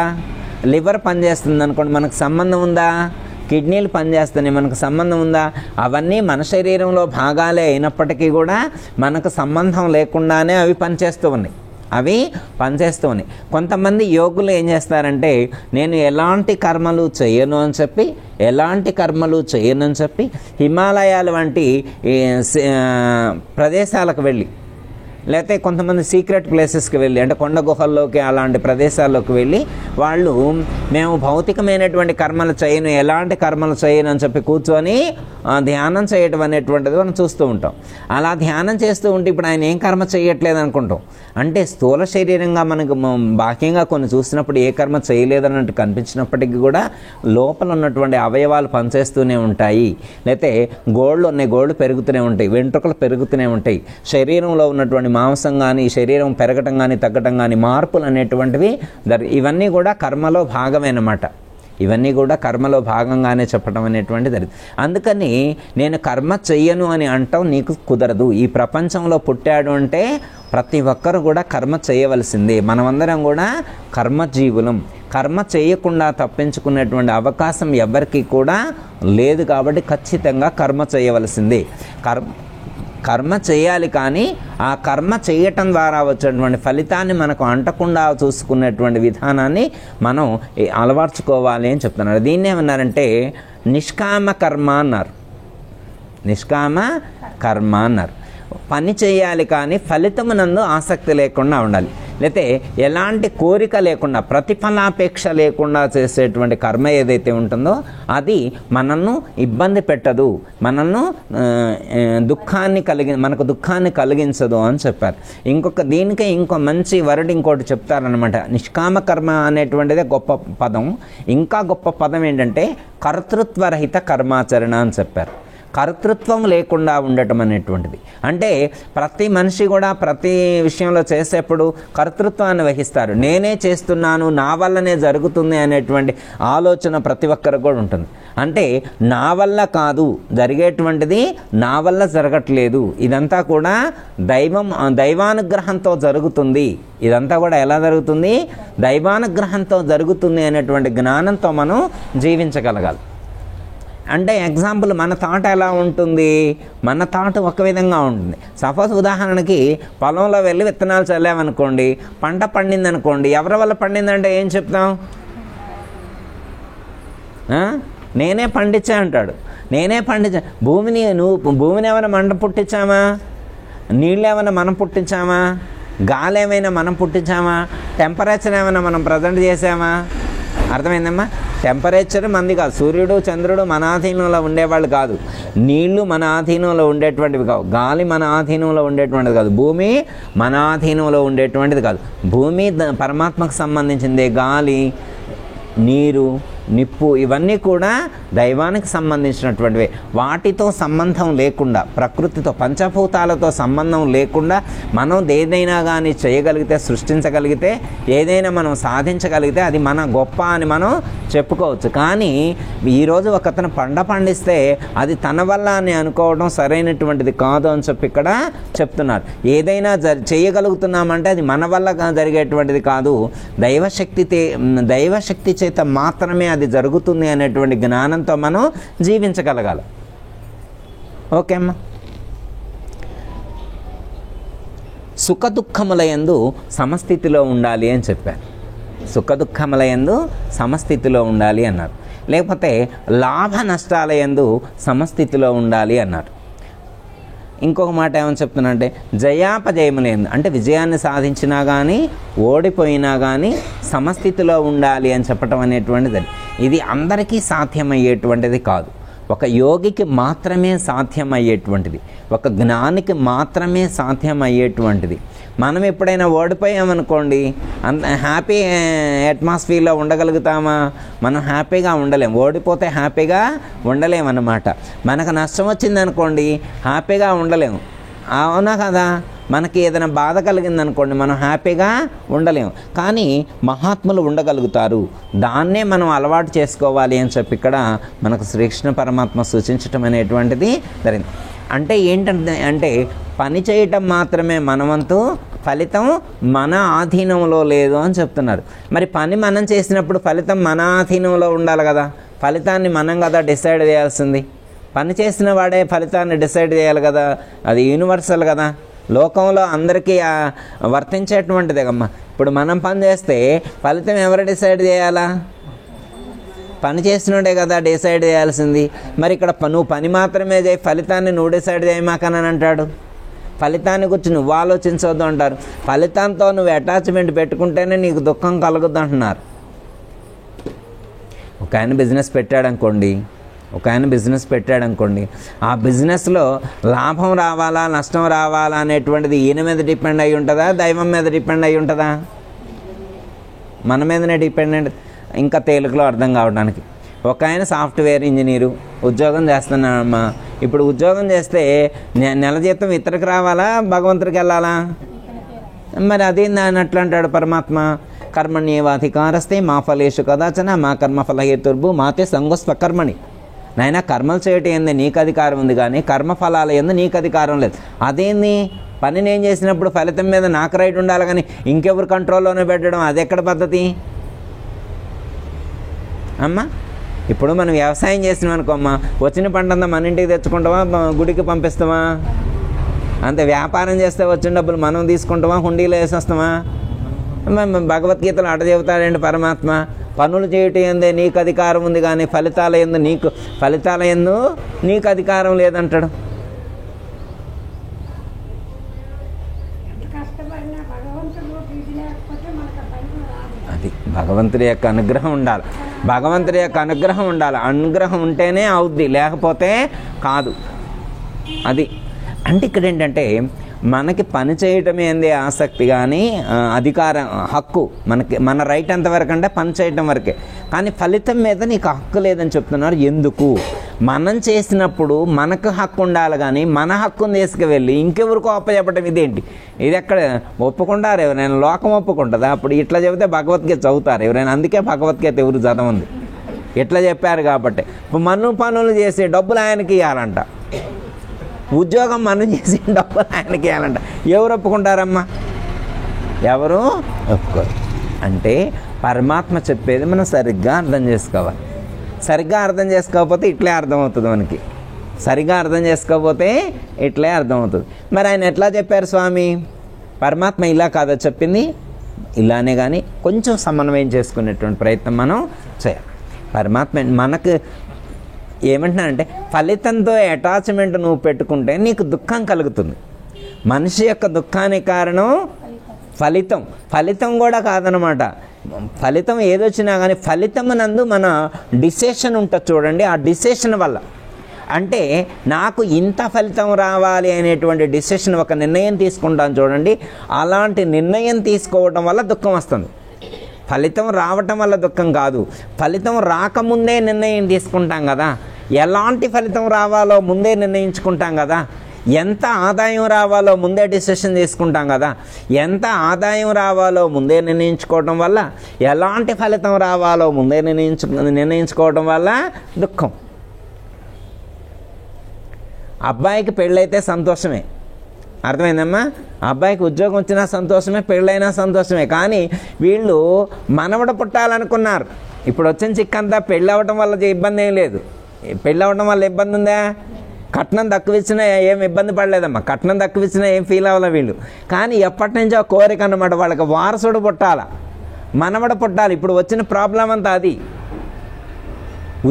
లివర్ పనిచేస్తుంది అనుకోండి, మనకు సంబంధం ఉందా? కిడ్నీలు పనిచేస్తున్నాయి, మనకు సంబంధం ఉందా? అవన్నీ మన శరీరంలో భాగాలే అయినప్పటికీ కూడా మనకు సంబంధం లేకుండానే అవి పనిచేస్తూ ఉన్నాయి. కొంతమంది యోగులు ఏం చేస్తారంటే నేను ఎలాంటి కర్మలు చేయను అని చెప్పి హిమాలయాల వంటి ప్రదేశాలకు వెళ్ళి, లేకపోతే కొంతమంది సీక్రెట్ ప్లేసెస్కి వెళ్ళి, అంటే కొండ గుహల్లోకి అలాంటి ప్రదేశాల్లోకి వెళ్ళి వాళ్ళు మేము భౌతికమైనటువంటి కర్మలు చేయను, ఎలాంటి కర్మలు చేయను అని చెప్పి కూర్చొని ధ్యానం చేయటం అనేటువంటిది మనం చూస్తూ ఉంటాం. అలా ధ్యానం చేస్తూ ఉంటే ఇప్పుడు ఆయన ఏం కర్మ చేయట్లేదు అనుకుంటాం. అంటే స్థూల శరీరంగా మనకు బాహ్యంగా కొన్ని చూసినప్పుడు ఏ కర్మ చేయలేదన్నట్టు కనిపించినప్పటికీ కూడా లోపల ఉన్నటువంటి అవయవాలు పనిచేస్తూనే ఉంటాయి. లేకపోతే గోళ్ళు పెరుగుతూనే ఉంటాయి, వెంట్రుకలు పెరుగుతూనే ఉంటాయి. శరీరంలో ఉన్నటువంటి మాంసం కానీ శరీరం పెరగటం కానీ తగ్గటం కానీ మార్పులు అనేటువంటివి ఇవన్నీ కూడా కర్మలో భాగమేనమాట. ఇవన్నీ కూడా కర్మలో భాగంగానే చెప్పడం అనేటువంటిది జరిగింది. అందుకని నేను కర్మ చెయ్యను అని అంటాం నీకు కుదరదు. ఈ ప్రపంచంలో పుట్టాడు అంటే ప్రతి ఒక్కరు కూడా కర్మ చేయవలసిందే. మనమందరం కూడా కర్మజీవులం. కర్మ చేయకుండా తప్పించుకునేటువంటి అవకాశం ఎవరికి కూడా లేదు. కాబట్టి ఖచ్చితంగా కర్మ చేయవలసిందే. కర్మ చేయాలి, కానీ ఆ కర్మ చేయటం ద్వారా వచ్చేటువంటి ఫలితాన్ని మనకు అంటకుండా చూసుకునేటువంటి విధానాన్ని మనం అలవర్చుకోవాలి అని చెప్తున్నారు. దీన్ని ఏమన్నారంటే నిష్కామ కర్మ అన్నారు. నిష్కామ కర్మ అన్నారు. పని చేయాలి కానీ ఫలితమునందు ఆసక్తి లేకుండా ఉండాలి, లేతే ఎలాంటి కోరిక లేకుండా ప్రతిఫలాపేక్ష లేకుండా చేసేటువంటి కర్మ ఏదైతే ఉంటుందో అది మనల్ని ఇబ్బంది పెట్టదు, మనల్ని మనకు దుఃఖాన్ని కలిగించదు అని చెప్పారు. దీనికే ఇంకో మంచి వర్డ్ ఇంకోటి చెప్తారనమాట. నిష్కామ కర్మ అనేటువంటిదే గొప్ప పదం. ఇంకా గొప్ప పదం ఏంటంటే కర్తృత్వరహిత కర్మాచరణ అని చెప్పారు. కర్తృత్వం లేకుండా ఉండటం అనేటువంటిది అంటే ప్రతి మనిషి కూడా ప్రతి విషయంలో చేసేప్పుడు కర్తృత్వాన్ని వహిస్తారు. నేనే చేస్తున్నాను, నా వల్లనే జరుగుతుంది అనేటువంటి ఆలోచన ప్రతి ఒక్కరికి కూడా ఉంటుంది. అంటే నా వల్ల కాదు జరిగేటువంటిది, నా వల్ల జరగట్లేదు, ఇదంతా కూడా దైవానుగ్రహంతో జరుగుతుంది. ఇదంతా కూడా ఎలా జరుగుతుంది? దైవానుగ్రహంతో జరుగుతుంది అనేటువంటి జ్ఞానంతో మనం జీవించగలగాలి. అంటే ఎగ్జాంపుల్, మన థాట్ ఎలా ఉంటుంది? మన థాట్ ఒక విధంగా ఉంటుంది. సపోజ్ ఉదాహరణకి పొలంలో వెళ్ళి విత్తనాలు చల్లామనుకోండి, పంట పండింది అనుకోండి. ఎవరి వల్ల పండిందంటే ఏం చెప్తాం? నేనే పండించా అంటాడు. నేనే పండించా. భూమిని ఏమైనా మనం పుట్టించామా? నీళ్ళు ఏమైనా మనం పుట్టించామా? గాలి ఏమైనా మనం పుట్టించామా? టెంపరేచర్ ఏమైనా మనం ప్రజెంట్ చేసామా? అర్థమైందమ్మా? టెంపరేచర్ మంది కాదు. సూర్యుడు చంద్రుడు మన ఆధీనంలో ఉండేవాళ్ళు కాదు. నీళ్లు మన ఆధీనంలో ఉండేటువంటివి కావు. గాలి మన ఆధీనంలో ఉండేటువంటిది కాదు. భూమి మన ఆధీనంలో ఉండేటువంటిది కాదు. భూమి పరమాత్మకు సంబంధించిందే. గాలి, నీరు, నిప్పు ఇవన్నీ కూడా దైవానికి సంబంధించినటువంటివే. వాటితో సంబంధం లేకుండా, ప్రకృతితో పంచభూతాలతో సంబంధం లేకుండా మనం ఏదైనా కానీ చేయగలిగితే, సృష్టించగలిగితే, ఏదైనా మనం సాధించగలిగితే అది మన గొప్ప అని మనం చెప్పుకోవచ్చు. కానీ ఈరోజు ఒకతను పండిస్తే అది తన వల్ల అని అనుకోవడం సరైనటువంటిది కాదు అని చెప్పి ఇక్కడ చెప్తున్నారు. ఏదైనా చేయగలుగుతున్నామంటే అది మన వల్ల జరిగేటువంటిది కాదు, దైవశక్తి చేత మాత్రమే అది జరుగుతుంది అనేటువంటి జ్ఞానంతో మనం జీవించగలగాలి. ఓకే అమ్మా? సుఖ దుఃఖములయందు సమస్థితిలో ఉండాలి అని చెప్పారు. సుఖ దుఃఖములయందు సమస్థితిలో ఉండాలి అన్నారు. లేకపోతే లాభ నష్టాలయందు సమస్థితిలో ఉండాలి అన్నారు. ఇంకొక మాట ఏమని చెప్తున్నానంటే జయాపజయములేందు, అంటే విజయాన్ని సాధించినా కానీ ఓడిపోయినా కానీ సమస్థితిలో ఉండాలి అని చెప్పటం అనేటువంటిది ఇది అందరికీ సాధ్యమయ్యేటువంటిది కాదు. ఒక యోగికి మాత్రమే సాధ్యమయ్యేటువంటిది, ఒక జ్ఞానికి మాత్రమే సాధ్యమయ్యేటువంటిది. మనం ఎప్పుడైనా ఓడిపోయామనుకోండి, అంత హ్యాపీ అట్మాస్ఫియర్లో ఉండగలుగుతామా? మనం హ్యాపీగా ఉండలేం. ఓడిపోతే హ్యాపీగా ఉండలేమన్నమాట. మనకు నష్టం వచ్చిందనుకోండి, హ్యాపీగా ఉండలేము. అవునా కదా? మనకి ఏదైనా బాధ కలిగిందనుకోండి, మనం హ్యాపీగా ఉండలేము. కానీ మహాత్ములు ఉండగలుగుతారు. దాన్నే మనం అలవాటు చేసుకోవాలి అని చెప్పి ఇక్కడ మనకు శ్రీకృష్ణ పరమాత్మ సూచించటం అనేటువంటిది జరిగింది. అంటే ఏంటంటే పని చేయటం మాత్రమే మనవంతు, ఫలితం మన ఆధీనంలో లేదు అని చెప్తున్నారు. మరి పని మనం చేసినప్పుడు ఫలితం మన ఆధీనంలో ఉండాలి కదా. ఫలితాన్ని మనం కదా డిసైడ్ చేయాల్సింది. పని చేసిన వాడే ఫలితాన్ని డిసైడ్ చేయాలి కదా. అది యూనివర్సల్ కదా, లోకంలో అందరికీ వర్తించేటువంటిదే కమ్మా. ఇప్పుడు మనం పని చేస్తే ఫలితం ఎవరు డిసైడ్ చేయాలా? పని చేసినోడే కదా డిసైడ్ చేయాల్సింది. మరి ఇక్కడ నువ్వు పని మాత్రమే చేయి, ఫలితాన్ని నువ్వు డిసైడ్ చేయమాకనని అంటాడు. ఫలితాన్ని గురించి నువ్వు ఆలోచించవద్దు అంటారు. ఫలితంతో నువ్వు అటాచ్మెంట్ పెట్టుకుంటేనే నీకు దుఃఖం కలుగుద్దు అంటున్నారు. ఒక ఆయన బిజినెస్ పెట్టాడనుకోండి, ఆ బిజినెస్లో లాభం రావాలా నష్టం రావాలా అనేటువంటిది ఈయన మీద డిపెండ్ అయి ఉంటుందా, దైవం మీద డిపెండ్ అయి ఉంటుందా? మన మీదనే డిపెండెంట్. ఇంకా తేలికలో అర్థం కావడానికి, ఒక ఆయన సాఫ్ట్వేర్ ఇంజనీరు ఉద్యోగం చేస్తున్నాడమ్మా. ఇప్పుడు ఉద్యోగం చేస్తే నెల జీతం ఇతరికి రావాలా, భగవంతుడికి వెళ్ళాలా? మరి అదేంది అని అట్లా అంటాడు పరమాత్మ. కర్మణ్యేవాధికారస్తే మా ఫలేషు కదాచన మా కర్మఫల హేతుర్భు మాతే సంగోస్వకర్మణి. నాయన కర్మలు చేయటం ఏంది నీకు అధికారం ఉంది, కానీ కర్మఫలాల ఎందు నీకు అధికారం లేదు. అదేంది? పని నేను చేసినప్పుడు ఫలితం మీద నాకు రైట్ ఉండాలి, కానీ ఇంకెవరు కంట్రోల్లోనే పెట్టడం అది ఎక్కడ పద్ధతి అమ్మా? ఇప్పుడు మనం వ్యవసాయం చేసినాం అనుకోమ్మా, వచ్చిన పంట అంతా మన ఇంటికి తెచ్చుకుంటామా, గుడికి పంపిస్తామా? అంతే. వ్యాపారం చేస్తే వచ్చిన డబ్బులు మనం తీసుకుంటామా, హుండీలో వేసేస్తామా? భగవద్గీతలో అట చెబుతాడండి పరమాత్మ, పనులు చేయటం ఎందే నీకు అధికారం ఉంది కానీ ఫలితాల యందు నీకు అధికారం లేదంటాడు. అది భగవంతుడి యొక్క అనుగ్రహం ఉండాలి. భగవంతుడి యొక్క అనుగ్రహం ఉండాలి. అనుగ్రహం ఉంటేనే అవుద్ది, లేకపోతే కాదు. అది అంటే ఇక్కడ ఏంటంటే మనకి పని చేయటమే ఏంది ఆసక్తి కానీ అధికారం, హక్కు మనకి, మన రైట్ ఎంతవరకు అంటే పని చేయటం వరకే. కానీ ఫలితం మీద నీకు హక్కు లేదని చెప్తున్నారు. ఎందుకు? మనం చేసినప్పుడు మనకు హక్కు ఉండాలి కానీ మన హక్కును తీసుకువెళ్ళి ఇంకెవరికో అప్పచెప్పటం ఇదేంటి? ఇది ఎక్కడ ఒప్పుకుంటారు? ఎవరైనా లోకం ఒప్పుకుంటుందా? అప్పుడు ఇట్లా చెబితే భగవద్గీత చదువుతారు ఎవరైనా? అందుకే భగవద్గీత ఎవరు చదవంది, ఇట్లా చెప్పారు కాబట్టి. పనులు చేసి డబ్బులు ఆయనకి ఇవ్వాలంట, ఉద్యోగం మనం చేసి డబ్బులు ఆయనకి ఇవ్వాలంట. ఎవరు ఒప్పుకుంటారమ్మా? ఎవరు ఒప్పుకోరు. అంటే పరమాత్మ చెప్పేది మనం సరిగ్గా అర్థం చేసుకోవాలి. సరిగ్గా అర్థం చేసుకోకపోతే ఇట్లే అర్థమవుతుంది మనకి. సరిగ్గా అర్థం చేసుకోకపోతే ఇట్లే అర్థమవుతుంది. మరి ఆయన ఎట్లా చెప్పారు స్వామి? పరమాత్మ ఇలా కాదా చెప్పింది, ఇలానే. కానీ కొంచెం సమన్వయం చేసుకునేటువంటి ప్రయత్నం మనం చేయాలి. పరమాత్మ మనకు ఏమంటున్నానంటే ఫలితంతో అటాచ్మెంట్ నువ్వు పెట్టుకుంటే నీకు దుఃఖం కలుగుతుంది. మనిషి యొక్క దుఃఖానికి కారణం ఫలితం కూడా కాదనమాట. ఫలితం ఏదొచ్చినా కానీ ఫలితమునందు మన డిసిషన్ ఉంటుంది చూడండి. ఆ డిసిషన్ వల్ల అంటే నాకు ఇంత ఫలితం రావాలి అనేటువంటి డిసిషన్, ఒక నిర్ణయం తీసుకుంటాను చూడండి. అలాంటి నిర్ణయం తీసుకోవటం వల్ల దుఃఖం వస్తుంది. ఫలితం రావటం వల్ల దుఃఖం కాదు. ఫలితం రాకముందే నిర్ణయం తీసుకుంటాం కదా. ఎలాంటి ఫలితం రావాలో ముందే నిర్ణయించుకుంటాం కదా. ఎంత ఆదాయం రావాలో ముందే డిసిషన్ తీసుకుంటాం కదా. ఎంత ఆదాయం రావాలో ముందే నిర్ణయించుకోవటం వల్ల, ఎలాంటి ఫలితం రావాలో ముందే నిర్ణయించుకోవటం వల్ల దుఃఖం. అబ్బాయికి పెళ్ళైతే సంతోషమే, అర్థమైందమ్మా? అబ్బాయికి ఉద్యోగం వచ్చినా సంతోషమే, పెళ్ళైనా సంతోషమే. కానీ వీళ్ళు మనవడ పుట్టాలనుకున్నారు. ఇప్పుడు వచ్చిన చిక్కంతా పెళ్ళి అవ్వటం వల్ల ఇబ్బంది ఏం లేదు. పెళ్ళి అవ్వడం వల్ల ఇబ్బంది ఉందా? కట్నం తక్కువ ఇచ్చినా ఏం ఇబ్బంది పడలేదమ్మా. కట్నం తక్కువ ఇచ్చినా ఏం ఫీల్ అవ్వాలి వీళ్ళు. కానీ ఎప్పటి నుంచో కోరిక అన్నమాట, వాళ్ళకి వారసుడు పుట్టాల, మనవడ పుట్టాలి. ఇప్పుడు వచ్చిన ప్రాబ్లం అంతా అది.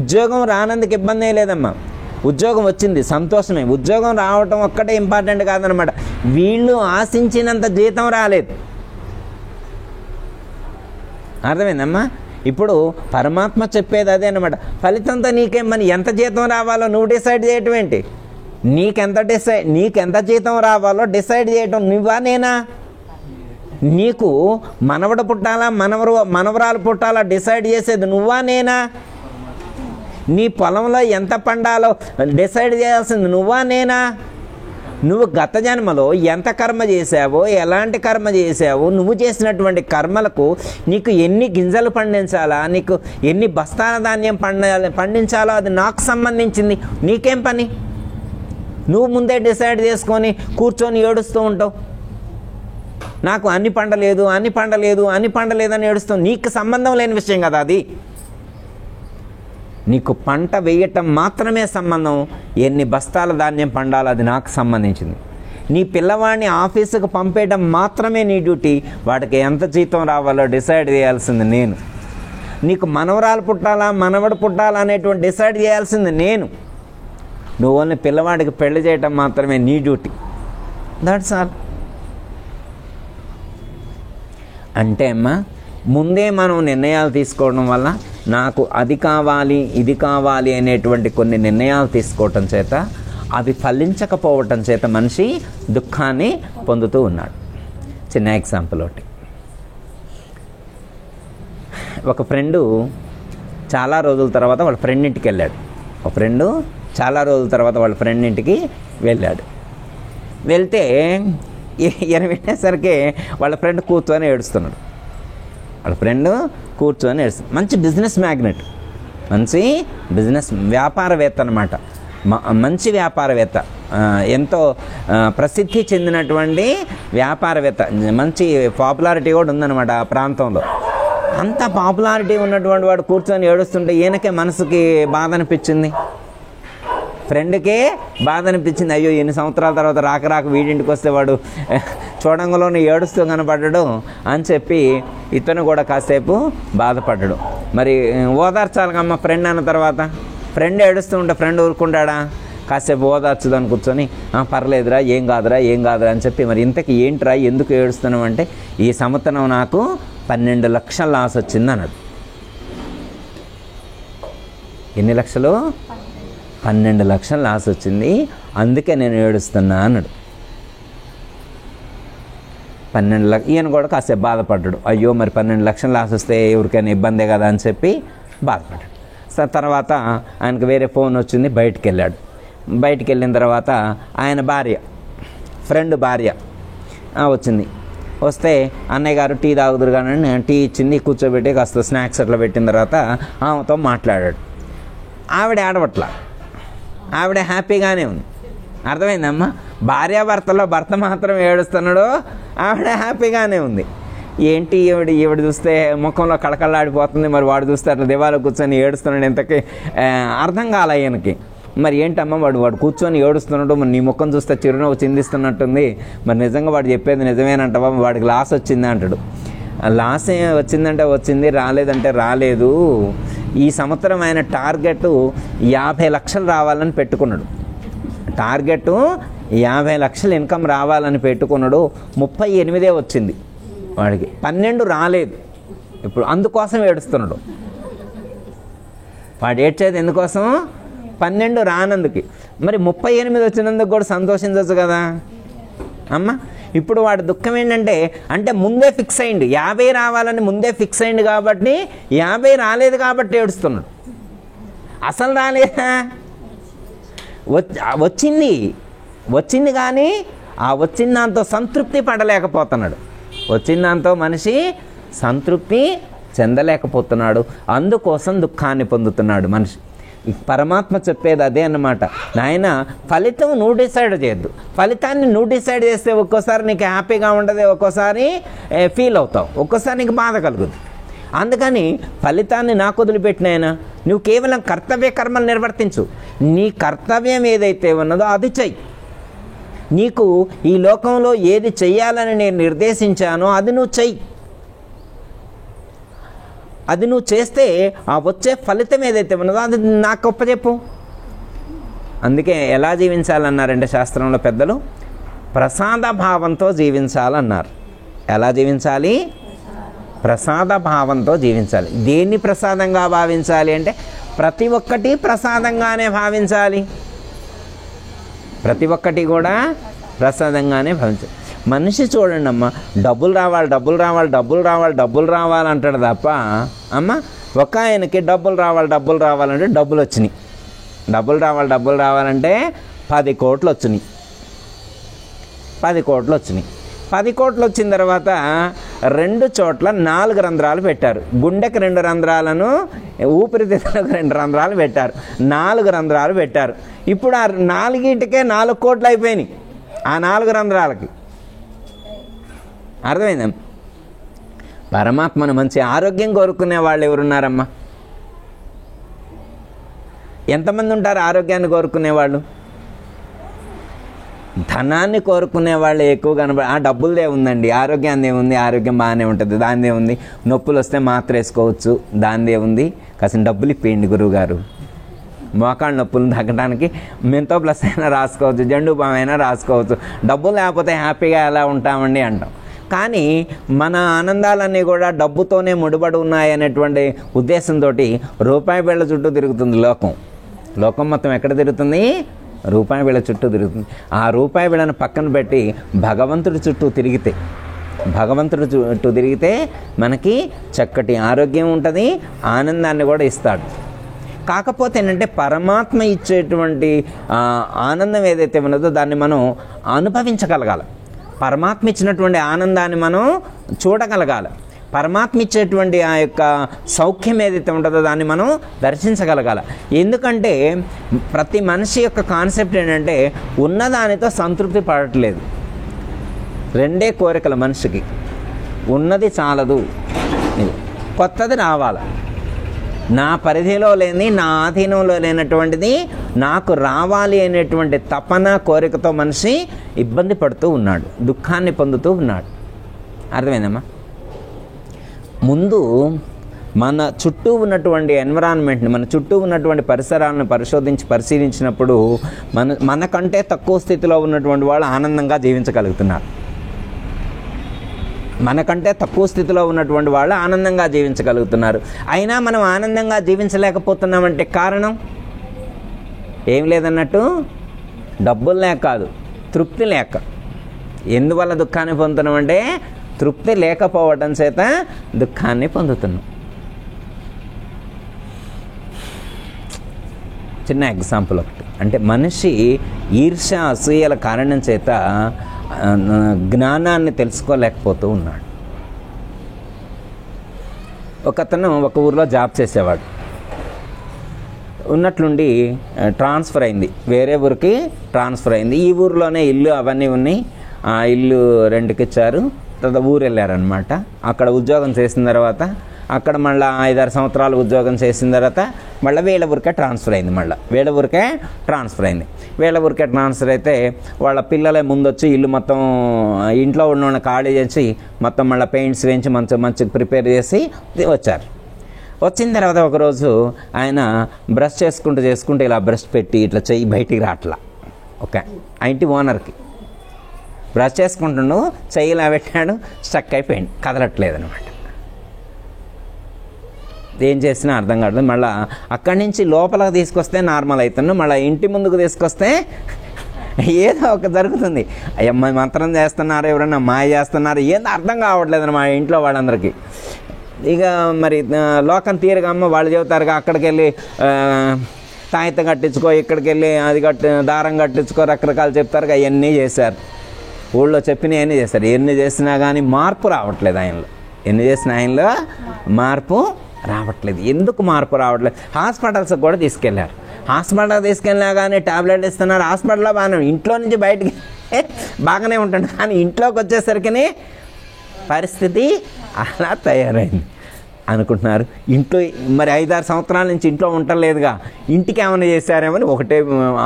ఉద్యోగం రానందుకు ఇబ్బంది ఏం లేదమ్మా. ఉద్యోగం వచ్చింది సంతోషమే. ఉద్యోగం రావటం ఒక్కటే ఇంపార్టెంట్ కాదనమాట. వీళ్ళు ఆశించినంత జీతం రాలేదు. అర్థమైందమ్మా? ఇప్పుడు పరమాత్మ చెప్పేది అదే అనమాట. ఫలితంతో నీకేమని ఎంత జీతం రావాలో నువ్వు డిసైడ్ చేయటం ఏంటి? నీకెంత జీతం రావాలో డిసైడ్ చేయటం నువ్వా నేనా? నీకు మనవడు పుట్టాలా మనవరాలు పుట్టాలా డిసైడ్ చేసేది నువ్వా నేనా? నీ పొలంలో ఎంత పండాలో డిసైడ్ చేయాల్సింది నువ్వా నేనా? నువ్వు గత జన్మలో ఎంత కర్మ చేసావో, ఎలాంటి కర్మ చేసావో, నువ్వు చేసినటువంటి కర్మలకు నీకు ఎన్ని గింజలు పండించాలా, నీకు ఎన్ని బస్తాల ధాన్యం పండించాలో అది నాకు సంబంధించింది. నీకేం పని? నువ్వు ముందే డిసైడ్ చేసుకొని కూర్చొని ఏడుస్తూ ఉంటావు. నాకు అన్ని పండలేదు అని ఏడుస్తావు. నీకు సంబంధం లేని విషయం కదా అది. నీకు పంట వేయటం మాత్రమే సంబంధం. ఎన్ని బస్తాల ధాన్యం పండాలో అది నాకు సంబంధించింది. నీ పిల్లవాడిని ఆఫీసుకు పంపేయడం మాత్రమే నీ డ్యూటీ. వాడికి ఎంత జీతం రావాలో డిసైడ్ చేయాల్సింది నేను. నీకు మనవరాలు పుట్టాలా మనవడు పుట్టాలా అనేటువంటి డిసైడ్ చేయాల్సింది నేను. నువ్వు ఓన్లీ పిల్లవాడికి పెళ్లి చేయటం మాత్రమే నీ డ్యూటీ. That's all. అంటే అమ్మా, ముందే మనం నిర్ణయాలు తీసుకోవడం వల్ల నాకు అది కావాలి ఇది కావాలి అనేటువంటి కొన్ని నిర్ణయాలు తీసుకోవటం చేత అవి ఫలించకపోవటం చేత మనిషి దుఃఖాన్ని పొందుతూ ఉన్నాడు. చిన్న ఎగ్జాంపుల్ ఒకటి. ఒక ఫ్రెండు చాలా రోజుల తర్వాత వాళ్ళ ఫ్రెండ్ ఇంటికి వెళ్ళాడు. ఒక ఫ్రెండు చాలా రోజుల తర్వాత వాళ్ళ ఫ్రెండ్ ఇంటికి వెళ్ళాడు. వెళ్తే వినేసరికి వాళ్ళ ఫ్రెండ్ కూర్చొని ఏడుస్తున్నాడు. మంచి బిజినెస్ మ్యాగ్నెట్, మంచి వ్యాపారవేత్త అనమాట. మంచి వ్యాపారవేత్త, ఎంతో ప్రసిద్ధి చెందినటువంటి వ్యాపారవేత్త. మంచి పాపులారిటీ కూడా ఉందన్నమాట ఆ ప్రాంతంలో. అంత పాపులారిటీ ఉన్నటువంటి వాడు కూర్చొని ఏడుస్తుంటే ఈయనకే మనసుకి బాధ అనిపించింది. ఫ్రెండ్కే బాధ అనిపించింది, అయ్యో ఎన్ని సంవత్సరాల తర్వాత రాక వీడింటికి వస్తే వాడు చూడంగలోనే ఏడుస్తూ కనపడ్డాడు అని చెప్పి ఇతను కూడా కాసేపు బాధపడ్డాడు. మరి ఓదార్చాలిగమ్మ ఫ్రెండ్ అన్న తర్వాత. ఫ్రెండ్ ఏడుస్తూ ఉంటే ఫ్రెండ్ ఊరుకుంటాడా? కాసేపు ఓదార్చుదని కూర్చొని పర్లేదురా, ఏం కాదురా అని చెప్పి, మరి ఇంతకీ ఏంట్రా ఎందుకు ఏడుస్తున్నావు అంటే, ఈ సంవత్సరం నాకు 12 లక్షల లాస్ వచ్చింది అన్నాడు. ఎన్ని లక్షలు? 12 లక్షల లాస్ వచ్చింది, అందుకే నేను ఏడుస్తున్నా అన్నాడు. 12 లక్షలు. ఈయన కూడా కాసేపు బాధపడ్డాడు, అయ్యో మరి 12 లక్షల లాస్ వస్తే ఎవరికైనా ఇబ్బందే కదా అని చెప్పి బాధపడ్డాడు. తర్వాత ఆయనకు వేరే ఫోన్ వచ్చింది, బయటికి వెళ్ళాడు. బయటికి వెళ్ళిన తర్వాత ఆయన భార్య, ఫ్రెండ్ భార్య వచ్చింది. వస్తే అన్నయ్య గారు టీ తాగుదురు కానీ టీ ఇచ్చింది, కూర్చోబెట్టి కాస్త స్నాక్స్ అట్లా పెట్టిన తర్వాత ఆమెతో మాట్లాడాడు. ఆవిడ ఆడవట్ల, ఆవిడ హ్యాపీగానే ఉంది. అర్థమైందమ్మా? భార్యాభర్తలో భర్త మాత్రం ఏడుస్తున్నాడు, ఆవిడ హ్యాపీగానే ఉంది. ఏంటి ఈవిడ చూస్తే ముఖంలో కళకళలాడిపోతుంది, మరి వాడు చూస్తే అట్లా దివాలో కూర్చొని ఏడుస్తున్నాడు. ఎంతకీ అర్థం కాలే ఈయనకి. మరి ఏంటమ్మా వాడు కూర్చొని ఏడుస్తున్నాడు, మరి నీ ముఖం చూస్తే చిరునవ్వు చిందిస్తున్నట్టుంది, మరి నిజంగా వాడు చెప్పేది నిజమేనంటావా? వాడికి లాస్ వచ్చింది అంటాడు. లాస్ వచ్చిందంటే వచ్చింది, రాలేదంటే రాలేదు. ఈ సంవత్సరం ఆయన టార్గెట్ 50 లక్షలు రావాలని పెట్టుకున్నాడు. టార్గెట్ 50 లక్షలు ఇన్కమ్ రావాలని పెట్టుకున్నాడు. 38 వచ్చింది వాడికి, 12 రాలేదు. ఇప్పుడు అందుకోసం ఏడుస్తున్నాడు. వాడు ఏడ్చేది ఎందుకోసం? 12 రానందుకు. మరి 38 వచ్చినందుకు కూడా సంతోషించవచ్చు కదా అమ్మ. ఇప్పుడు వాడి దుఃఖం ఏంటంటే, అంటే ముందే ఫిక్స్ అయింది 50 రావాలని, ముందే ఫిక్స్ అయింది కాబట్టి 50 రాలేదు కాబట్టి ఏడుస్తున్నాడు. అసలు రాలేదా? వచ్చింది కానీ ఆ వచ్చిన దాంతో సంతృప్తి పడలేకపోతున్నాడు. వచ్చిన దాంతో మనిషి సంతృప్తి చెందలేకపోతున్నాడు, అందుకోసం దుఃఖాన్ని పొందుతున్నాడు మనిషి. పరమాత్మ చెప్పేది అదే అన్నమాట. నాయన, ఫలితం నువ్వు డిసైడ్ చేయొద్దు. ఫలితాన్ని నువ్వు డిసైడ్ చేస్తే ఒక్కోసారి నీకు హ్యాపీగా ఉండదు, ఒక్కోసారి ఫీల్ అవుతావు, ఒక్కోసారి నీకు బాధ కలుగుతుంది. అందుకని ఫలితాన్ని నాకు వదిలిపెట్టినాయన, నువ్వు కేవలం కర్తవ్య కర్మలు నిర్వర్తించు. నీ కర్తవ్యం ఏదైతే ఉన్నదో అది చెయ్యి. నీకు ఈ లోకంలో ఏది చెయ్యాలని నేను నిర్దేశించానో అది నువ్వు చెయ్యి. అది నువ్వు చేస్తే ఆ వచ్చే ఫలితం ఏదైతే ఉన్నదో అది నాకు ఒప్పచెప్పు. అందుకే ఎలా జీవించాలన్నారంటే శాస్త్రంలో పెద్దలు, ప్రసాద భావంతో జీవించాలన్నారు. ఎలా జీవించాలి? ప్రసాద భావంతో జీవించాలి. దేన్ని ప్రసాదంగా భావించాలి అంటే, ప్రతి ఒక్కటి ప్రసాదంగానే భావించాలి. ప్రతి ఒక్కటి కూడా ప్రసాదంగానే భావించాలి. మనిషి చూడండి అమ్మ, డబ్బులు రావాలి అంటాడు తప్ప అమ్మ, ఒక ఆయనకి డబ్బులు రావాలంటే డబ్బులు వచ్చినాయి. డబ్బులు రావాలంటే 10 కోట్లు వచ్చినాయి. 10 కోట్లు వచ్చినాయి. 10 కోట్లు వచ్చిన తర్వాత 2 చోట్ల 4 రంధ్రాలు పెట్టారు. గుండెకి 2 రంధ్రాలను, ఊపిరితిత్తులకు 2 రంధ్రాలు పెట్టారు. 4 రంధ్రాలు పెట్టారు. ఇప్పుడు ఆ 4కే 4 కోట్లు అయిపోయినాయి ఆ 4 రంధ్రాలకి. అర్థమైందా? పరమాత్మను మంచి ఆరోగ్యం కోరుకునే వాళ్ళు ఎవరున్నారమ్మా? ఎంతమంది ఉంటారు ఆరోగ్యాన్ని కోరుకునేవాళ్ళు? ధనాన్ని కోరుకునే వాళ్ళు ఎక్కువ కనబడి, ఆ డబ్బులదే ఉందండి, ఆరోగ్యాన్ని ఉంది, ఆరోగ్యం బాగానే ఉంటుంది, దానిదే ఉంది, నొప్పులు వస్తే మాత్ర వేసుకోవచ్చు, దానిదే ఉంది, కాసిన డబ్బులు ఇప్పేయండి గురువుగారు, మోకాళ్ళ నొప్పులు తగ్గడానికి మెంతో ప్లస్ అయినా రాసుకోవచ్చు, జండు బామ్ అయినా రాసుకోవచ్చు, డబ్బులు లేకపోతే హ్యాపీగా ఎలా ఉంటామండి అంటాం. కానీ మన ఆనందాలన్నీ కూడా డబ్బుతోనే ముడిపడి ఉన్నాయనేటువంటి ఉద్దేశంతో రూపాయి బిళ్ళ చుట్టూ తిరుగుతుంది లోకం మొత్తం ఎక్కడ తిరుగుతుంది? రూపాయి బిళ్ళ చుట్టూ తిరుగుతుంది. ఆ రూపాయి బిళ్ళను పక్కన పెట్టి భగవంతుడి చుట్టూ తిరిగితే మనకి చక్కటి ఆరోగ్యం ఉంటుంది, ఆనందాన్ని కూడా ఇస్తాడు. కాకపోతే ఏంటంటే, పరమాత్మ ఇచ్చేటువంటి ఆనందం ఏదైతే ఉన్నదో దాన్ని మనం అనుభవించగలగాలి. పరమాత్మ ఇచ్చినటువంటి ఆనందాన్ని మనం చూడగలగాలి. పరమాత్మ ఇచ్చేటువంటి ఆ యొక్క సౌఖ్యం ఏదైతే ఉంటుందో దాన్ని మనం దర్శించగలగాలి. ఎందుకంటే ప్రతి మనిషి యొక్క కాన్సెప్ట్ ఏంటంటే, ఉన్నదానితో సంతృప్తి పడట్లేదు. 2 కోరికలు మనిషికి, ఉన్నది చాలదు, కొత్తది రావాలి. నా పరిధిలో లేని, నా ఆధీనంలో లేనటువంటిది నాకు రావాలి అనేటువంటి తపన, కోరికతో మనిషి ఇబ్బంది పడుతూ ఉన్నాడు, దుఃఖాన్ని పొందుతూ ఉన్నాడు. అర్థమైందమ్మా? ముందు మన చుట్టూ ఉన్నటువంటి ఎన్విరాన్మెంట్ని, మన చుట్టూ ఉన్నటువంటి పరిసరాలను పరిశీలించినప్పుడు మనకంటే తక్కువ స్థితిలో ఉన్నటువంటి వాళ్ళు ఆనందంగా జీవించగలుగుతున్నారు. మనకంటే తక్కువ స్థితిలో ఉన్నటువంటి వాళ్ళు ఆనందంగా జీవించగలుగుతున్నారు. అయినా మనం ఆనందంగా జీవించలేకపోతున్నామంటే కారణం ఏం లేదన్నట్టు, డబ్బులు లేక కాదు, తృప్తి లేక. ఎందువల్ల దుఃఖాన్ని పొందుతున్నామంటే తృప్తి లేకపోవడం చేత దుఃఖాన్ని పొందుతున్నాం. చిన్న ఎగ్జాంపుల్ ఒకటి, అంటే మనిషి ఈర్ష్య, అసూయల కారణం చేత జ్ఞానాన్ని తెలుసుకోలేకపోతూ ఉన్నాడు. ఒకతను ఒక ఊరిలో జాబ్ చేసేవాడు. ఉన్నట్లుండి ట్రాన్స్ఫర్ అయింది, వేరే ఊరికి ట్రాన్స్ఫర్ అయింది. ఈ ఊరిలోనే ఇల్లు అవన్నీ ఉన్నాయి. ఆ ఇల్లు రెంట్కి ఇచ్చారు. తర్వాత ఊరు వెళ్ళారనమాట. అక్కడ ఉద్యోగం చేసిన తర్వాత, అక్కడ మళ్ళీ 5-6 సంవత్సరాలు ఉద్యోగం చేసిన తర్వాత మళ్ళీ వీళ్ళ ఊరికే ట్రాన్స్ఫర్ అయింది. వీళ్ళ ఊరికే ట్రాన్స్ఫర్ అయితే వాళ్ళ పిల్లలే ముందొచ్చి ఇల్లు మొత్తం, ఇంట్లో ఉన్న ఖాళీ చేసి మొత్తం మళ్ళీ పెయింట్స్ వేయించి మంచిగా ప్రిపేర్ చేసి వచ్చారు. వచ్చిన తర్వాత ఒకరోజు ఆయన బ్రష్ చేసుకుంటూ ఇలా బ్రష్ పెట్టి ఇట్లా చెయ్యి బయటికి రాట్లా. ఓకే, ఆ ఇంటి ఓనర్కి బ్రష్ చేసుకుంటుండు, చెయ్యి ఇలా పెట్టాడు, స్టక్ అయిపోయింది, కదలట్లేదు అనమాట. ఏం చేసినా అర్థం కావట్లేదు. మళ్ళీ అక్కడి నుంచి లోపలికి తీసుకొస్తే నార్మల్ అవుతున్నాడు, మళ్ళీ ఇంటి ముందుకు తీసుకొస్తే ఏదో ఒక జరుగుతుంది. అమ్మాయి మంత్రం చేస్తున్నారు, ఎవరన్నా మాయ చేస్తున్నారు, ఏదో అర్థం కావట్లేదు మా ఇంట్లో వాళ్ళందరికీ. ఇక మరి లోకం తీరగా అమ్మ వాళ్ళు చెబుతారుగా, అక్కడికి వెళ్ళి తాయిత కట్టించుకో, ఇక్కడికి వెళ్ళి అది దారం కట్టించుకో, రకరకాలు చెప్తారుగా. అవన్నీ చేశారు, ఊళ్ళో చెప్పినవన్నీ చేశారు. ఎన్ని చేసినా కానీ మార్పు రావట్లేదు ఆయనలో. మార్పు రావట్లేదు. ఎందుకు మార్పు రావట్లేదు? హాస్పిటల్స్కి కూడా తీసుకెళ్ళారు. హాస్పిటల్కి తీసుకెళ్ళినా కానీ టాబ్లెట్ ఇస్తున్నారు. హాస్పిటల్లో బాగానే, ఇంట్లో నుంచి బయటికి బాగానే ఉంటుంది, కానీ ఇంట్లోకి వచ్చేసరికి పరిస్థితి అలా తయారైంది. అనుకుంటున్నారు ఇంట్లో మరి 5-6 సంవత్సరాల నుంచి ఇంట్లో ఉండలేదుగా, ఇంటికి ఏమైనా చేశారేమని ఒకటే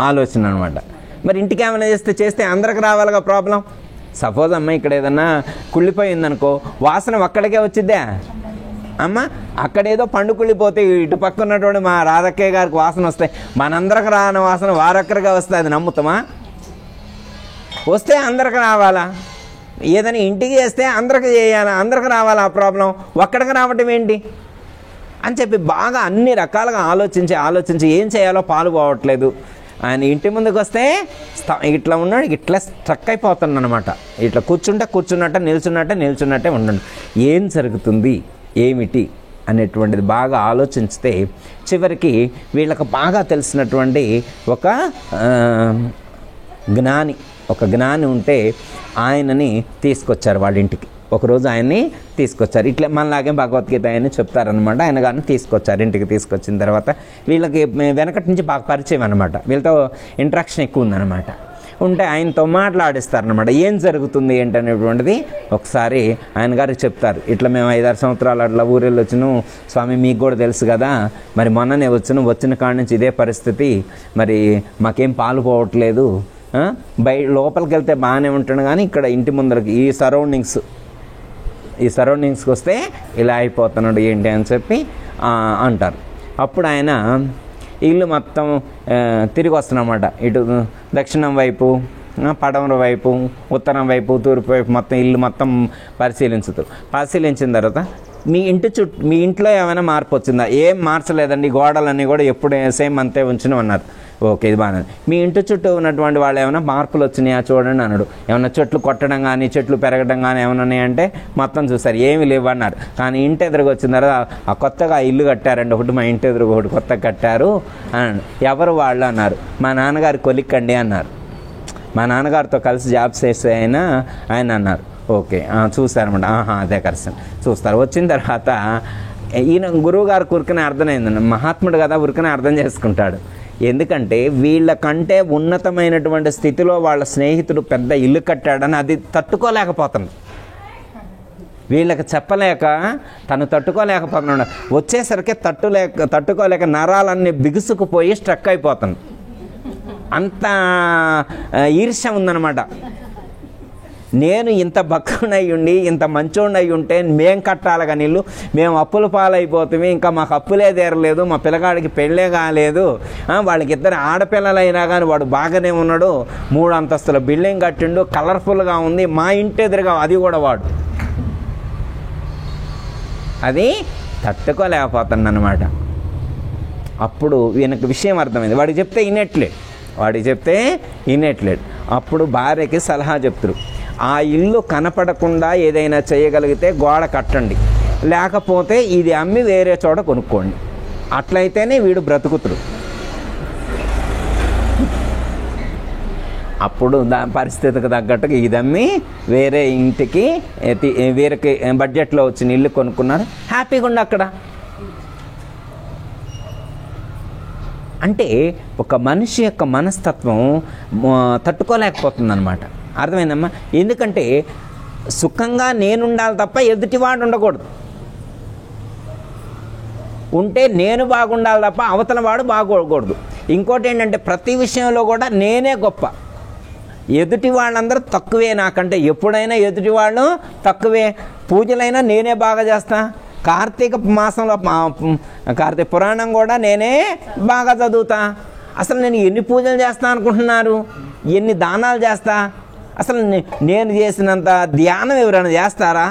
ఆలోచన అనమాట. మరి ఇంటికి ఏమైనా చేస్తే అందరికి రావాలిగా ప్రాబ్లం. సపోజ్ అమ్మ ఇక్కడ ఏదన్నా కుళ్ళిపోయిందనుకో, వాసన ఒక్కడికే వచ్చిద్దా అమ్మ? అక్కడేదో పండు కుళ్ళిపోతే ఇటు పక్క ఉన్నటువంటి మా రాధక్కయ్య గారికి వాసన వస్తాయి, మనందరికి రాని వాసన వారొక్కరిగా వస్తే అది నమ్ముతామా? వస్తే అందరికి రావాలా? ఏదైనా ఇంటికి చేస్తే అందరికి చేయాలా, అందరికి రావాలా? ఆ ప్రాబ్లం ఒక్కడికి రావటం ఏంటి అని చెప్పి బాగా అన్ని రకాలుగా ఆలోచించి ఏం చేయాలో పాలు పోవట్లేదు. ఆయన ఇంటి ముందుకు వస్తే ఇట్లా ఉన్నాడు, ఇట్లా స్ట్రక్ అయిపోతున్నాడు అనమాట. ఇట్లా కూర్చున్నట్టే నిల్చున్నట్టే ఉండండి. ఏం జరుగుతుంది, ఏమిటి అనేటువంటిది బాగా ఆలోచిస్తే చివరికి వీళ్ళకు బాగా తెలిసినటువంటి ఒక జ్ఞాని ఉంటే ఆయనని తీసుకొచ్చారు వాళ్ళ ఇంటికి. ఒకరోజు ఆయన్ని తీసుకొచ్చారు. ఇట్లా మనలాగే భగవద్గీత ఆయన్ని చెప్తారనమాట. ఆయన కానీ తీసుకొచ్చారు. ఇంటికి తీసుకొచ్చిన తర్వాత వీళ్ళకి వెనకటి నుంచి బాగా పరిచయం అనమాట, వీళ్ళతో ఇంట్రాక్షన్ ఎక్కువ ఉందన్నమాట. ఉంటే ఆయనతో మాట్లాడిస్తారనమాట. ఏం జరుగుతుంది ఏంటనేటువంటిది ఒకసారి ఆయన గారికి చెప్తారు. ఇట్లా మేము 5-6 సంవత్సరాలు అట్లా ఊరెళ్ళి వచ్చినాం స్వామి, మీకు కూడా తెలుసు కదా, మరి మొన్ననే వచ్చిన కాడి నుంచి ఇదే పరిస్థితి, మరి మాకేం పాలు పోవట్లేదు, లోపలికి వెళ్తే బాగానే ఉంటాడు, కానీ ఇక్కడ ఇంటి ముందరకి ఈ సరౌండింగ్స్కి వస్తే ఇలా అయిపోతున్నాడు ఏంటి అని చెప్పి అంటారు. అప్పుడు ఆయన ఇల్లు మొత్తం తిరిగి వస్తున్నమాట. ఇటు దక్షిణం వైపు, పడమర వైపు, ఉత్తరం వైపు, తూర్పు వైపు మొత్తం ఇల్లు మొత్తం పరిశీలించిన తర్వాత మీ ఇంట్లో ఏమైనా మార్పు వచ్చిందా? ఏం మార్చలేదండి, గోడలన్నీ కూడా ఎప్పుడు సేమ్ అంతే ఉంచినాం అన్నారు. ఓకే, ఇది బాగా. మీ ఇంటి చుట్టూ ఉన్నటువంటి వాళ్ళు ఏమైనా మార్పులు వచ్చినాయా చూడండి అన్నాడు. ఏమైనా చెట్లు కొట్టడం కానీ చెట్లు పెరగడం కానీ ఏమైనా ఉన్నాయంటే మొత్తం చూసారు, ఏమీ లేవు అన్నారు. కానీ ఇంటి ఎదురుగా వచ్చిన తర్వాత కొత్తగా ఇల్లు కట్టారండి, ఒకటి మా ఇంటి ఎదురుగా ఒకటి కొత్తగా కట్టారు అన్నాడు. ఎవరు వాళ్ళు అన్నారు. మా నాన్నగారి కొలిక్కండి అన్నారు. మా నాన్నగారితో కలిసి జాబ్ చేసే ఆయన అన్నారు. ఓకే, చూసారన్నమాట. అదే కలిసి చూస్తారు. వచ్చిన తర్వాత ఈయన గురువు గారు ఉరికనే అర్థమైందండి, మహాత్ముడు కదా, ఉరికనే అర్థం చేసుకుంటాడు. ఎందుకంటే వీళ్ళకంటే ఉన్నతమైనటువంటి స్థితిలో వాళ్ళ స్నేహితుడు పెద్ద ఇల్లు కట్టాడని అది తట్టుకోలేకపోతుంది. వీళ్ళకి చెప్పలేక తను తట్టుకోలేకపోతున్నాడు. వచ్చేసరికి తట్టుకోలేక నరాలన్నీ బిగుసుకుపోయి స్ట్రక్ అయిపోతాను. అంత ఈర్ష్య ఉందన్నమాట. నేను ఇంత భక్తుడై ఉండి ఇంత మంచోడై ఉంటే మేం కట్టాలిగా నీళ్ళు, మేము అప్పుల పాలైపోతుంది, ఇంకా మాకు అప్పులే తీరలేదు, మా పిల్లగాడికి పెళ్ళే కాలేదు, వాళ్ళకి ఇద్దరు ఆడపిల్లలైనా కానీ వాడు బాగానే ఉన్నాడు, 3 అంతస్తుల బిల్డింగ్ కట్టిండు, కలర్ఫుల్గా ఉంది, మా ఇంటి ఎదురుగా అది కూడా వాడు, అది తట్టుకోలేకపోతాను అన్నమాట. అప్పుడు ఈయనకు విషయం అర్థమైంది. వాడికి చెప్తే వినట్లేడు. అప్పుడు భార్యకి సలహా చెప్తారు, ఆ ఇల్లు కనపడకుండా ఏదైనా చేయగలిగితే గోడ కట్టండి, లేకపోతే ఇది అమ్మి వేరే చోట కొనుక్కోండి, అట్లయితేనే వీడు బ్రతుకుతుడు. అప్పుడు పరిస్థితికి తగ్గట్టుగా ఇది అమ్మి వేరే ఇంటికి వేరే బడ్జెట్లో వచ్చిన ఇల్లు కొనుక్కున్నారు. హ్యాపీగా ఉండి అక్కడ. అంటే ఒక మనిషి యొక్క మనస్తత్వం తట్టుకోలేకపోతుంది అన్నమాట. అర్థమైందమ్మా? ఎందుకంటే సుఖంగా నేనుండాలి తప్ప ఎదుటివాడు ఉండకూడదు. ఉంటే నేను బాగుండాలి తప్ప అవతల వాడు బాగోకూడదు. ఇంకోటి ఏంటంటే ప్రతి విషయంలో కూడా నేనే గొప్ప, ఎదుటి వాళ్ళందరూ తక్కువే నాకంటే. ఎప్పుడైనా ఎదుటి వాళ్ళు తక్కువే. పూజలైనా నేనే బాగా చేస్తా. కార్తీక మాసంలో కార్తీక పురాణం కూడా నేనే బాగా చదువుతా. అసలు నేను ఎన్ని పూజలు చేస్తా అనుకుంటున్నారు, ఎన్ని దానాలు చేస్తా, అసలు నేను చేసినంత ధ్యానం ఎవరైనా చేస్తారా?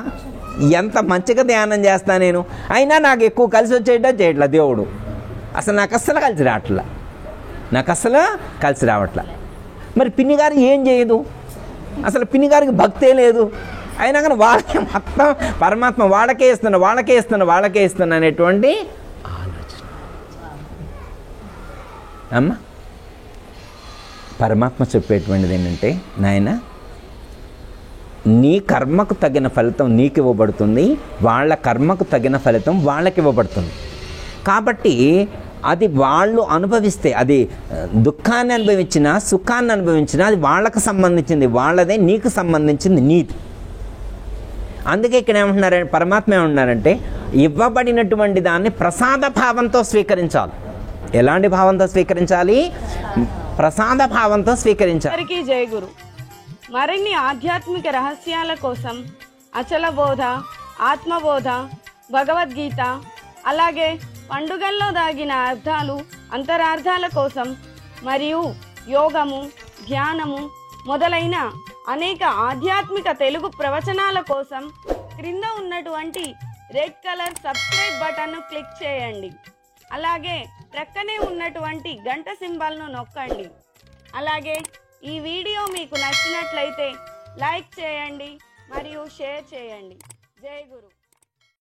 ఎంత మంచిగా ధ్యానం చేస్తా నేను. అయినా నాకు ఎక్కువ కలిసి చేయట్లా దేవుడు. అసలు నాకు అస్సలు కలిసి రావట్లా. మరి పిన్ని గారు ఏం చేయదు, అసలు పిన్ని గారికి భక్తే లేదు, అయినా కానీ వాళ్ళకే మొత్తం పరమాత్మ వాళ్ళకే ఇస్తున్నా అనేటువంటి ఆలోచన. అమ్మ పరమాత్మ చెప్పేటువంటిది ఏంటంటే, నాయన నీ కర్మకు తగిన ఫలితం నీకు ఇవ్వబడుతుంది, వాళ్ళ కర్మకు తగిన ఫలితం వాళ్ళకి ఇవ్వబడుతుంది. కాబట్టి అది వాళ్ళు అనుభవిస్తే, అది దుఃఖాన్ని అనుభవించినా సుఖాన్ని అనుభవించినా అది వాళ్ళకు సంబంధించింది వాళ్ళదే, నీకు సంబంధించింది నీది. అందుకే ఇక్కడ ఏమంటున్నారంటే, పరమాత్మ ఏమంటున్నారంటే, ఇవ్వబడినటువంటి దాన్ని ప్రసాద భావంతో స్వీకరించాలి. ఎలాంటి భావంతో స్వీకరించాలి? ప్రసాద భావంతో స్వీకరించాలి. జై గురు. మరిన్ని ఆధ్యాత్మిక రహస్యాల కోసం అచల బోధ, ఆత్మబోధ, భగవద్గీత, అలాగే పండుగల్లో దాగిన అర్థాలు, అంతరార్థాల కోసం మరియు యోగము, ధ్యానము మొదలైన అనేక ఆధ్యాత్మిక తెలుగు ప్రవచనాల కోసం క్రింద ఉన్నటువంటి రెడ్ కలర్ సబ్స్క్రైబ్ బటన్ను క్లిక్ చేయండి. అలాగే ప్రక్కనే ఉన్నటువంటి గంట సింబల్ను నొక్కండి. అలాగే ఈ వీడియో మీకు నచ్చినట్లయితే లైక్ చేయండి మరియు షేర్ చేయండి. జై గురు.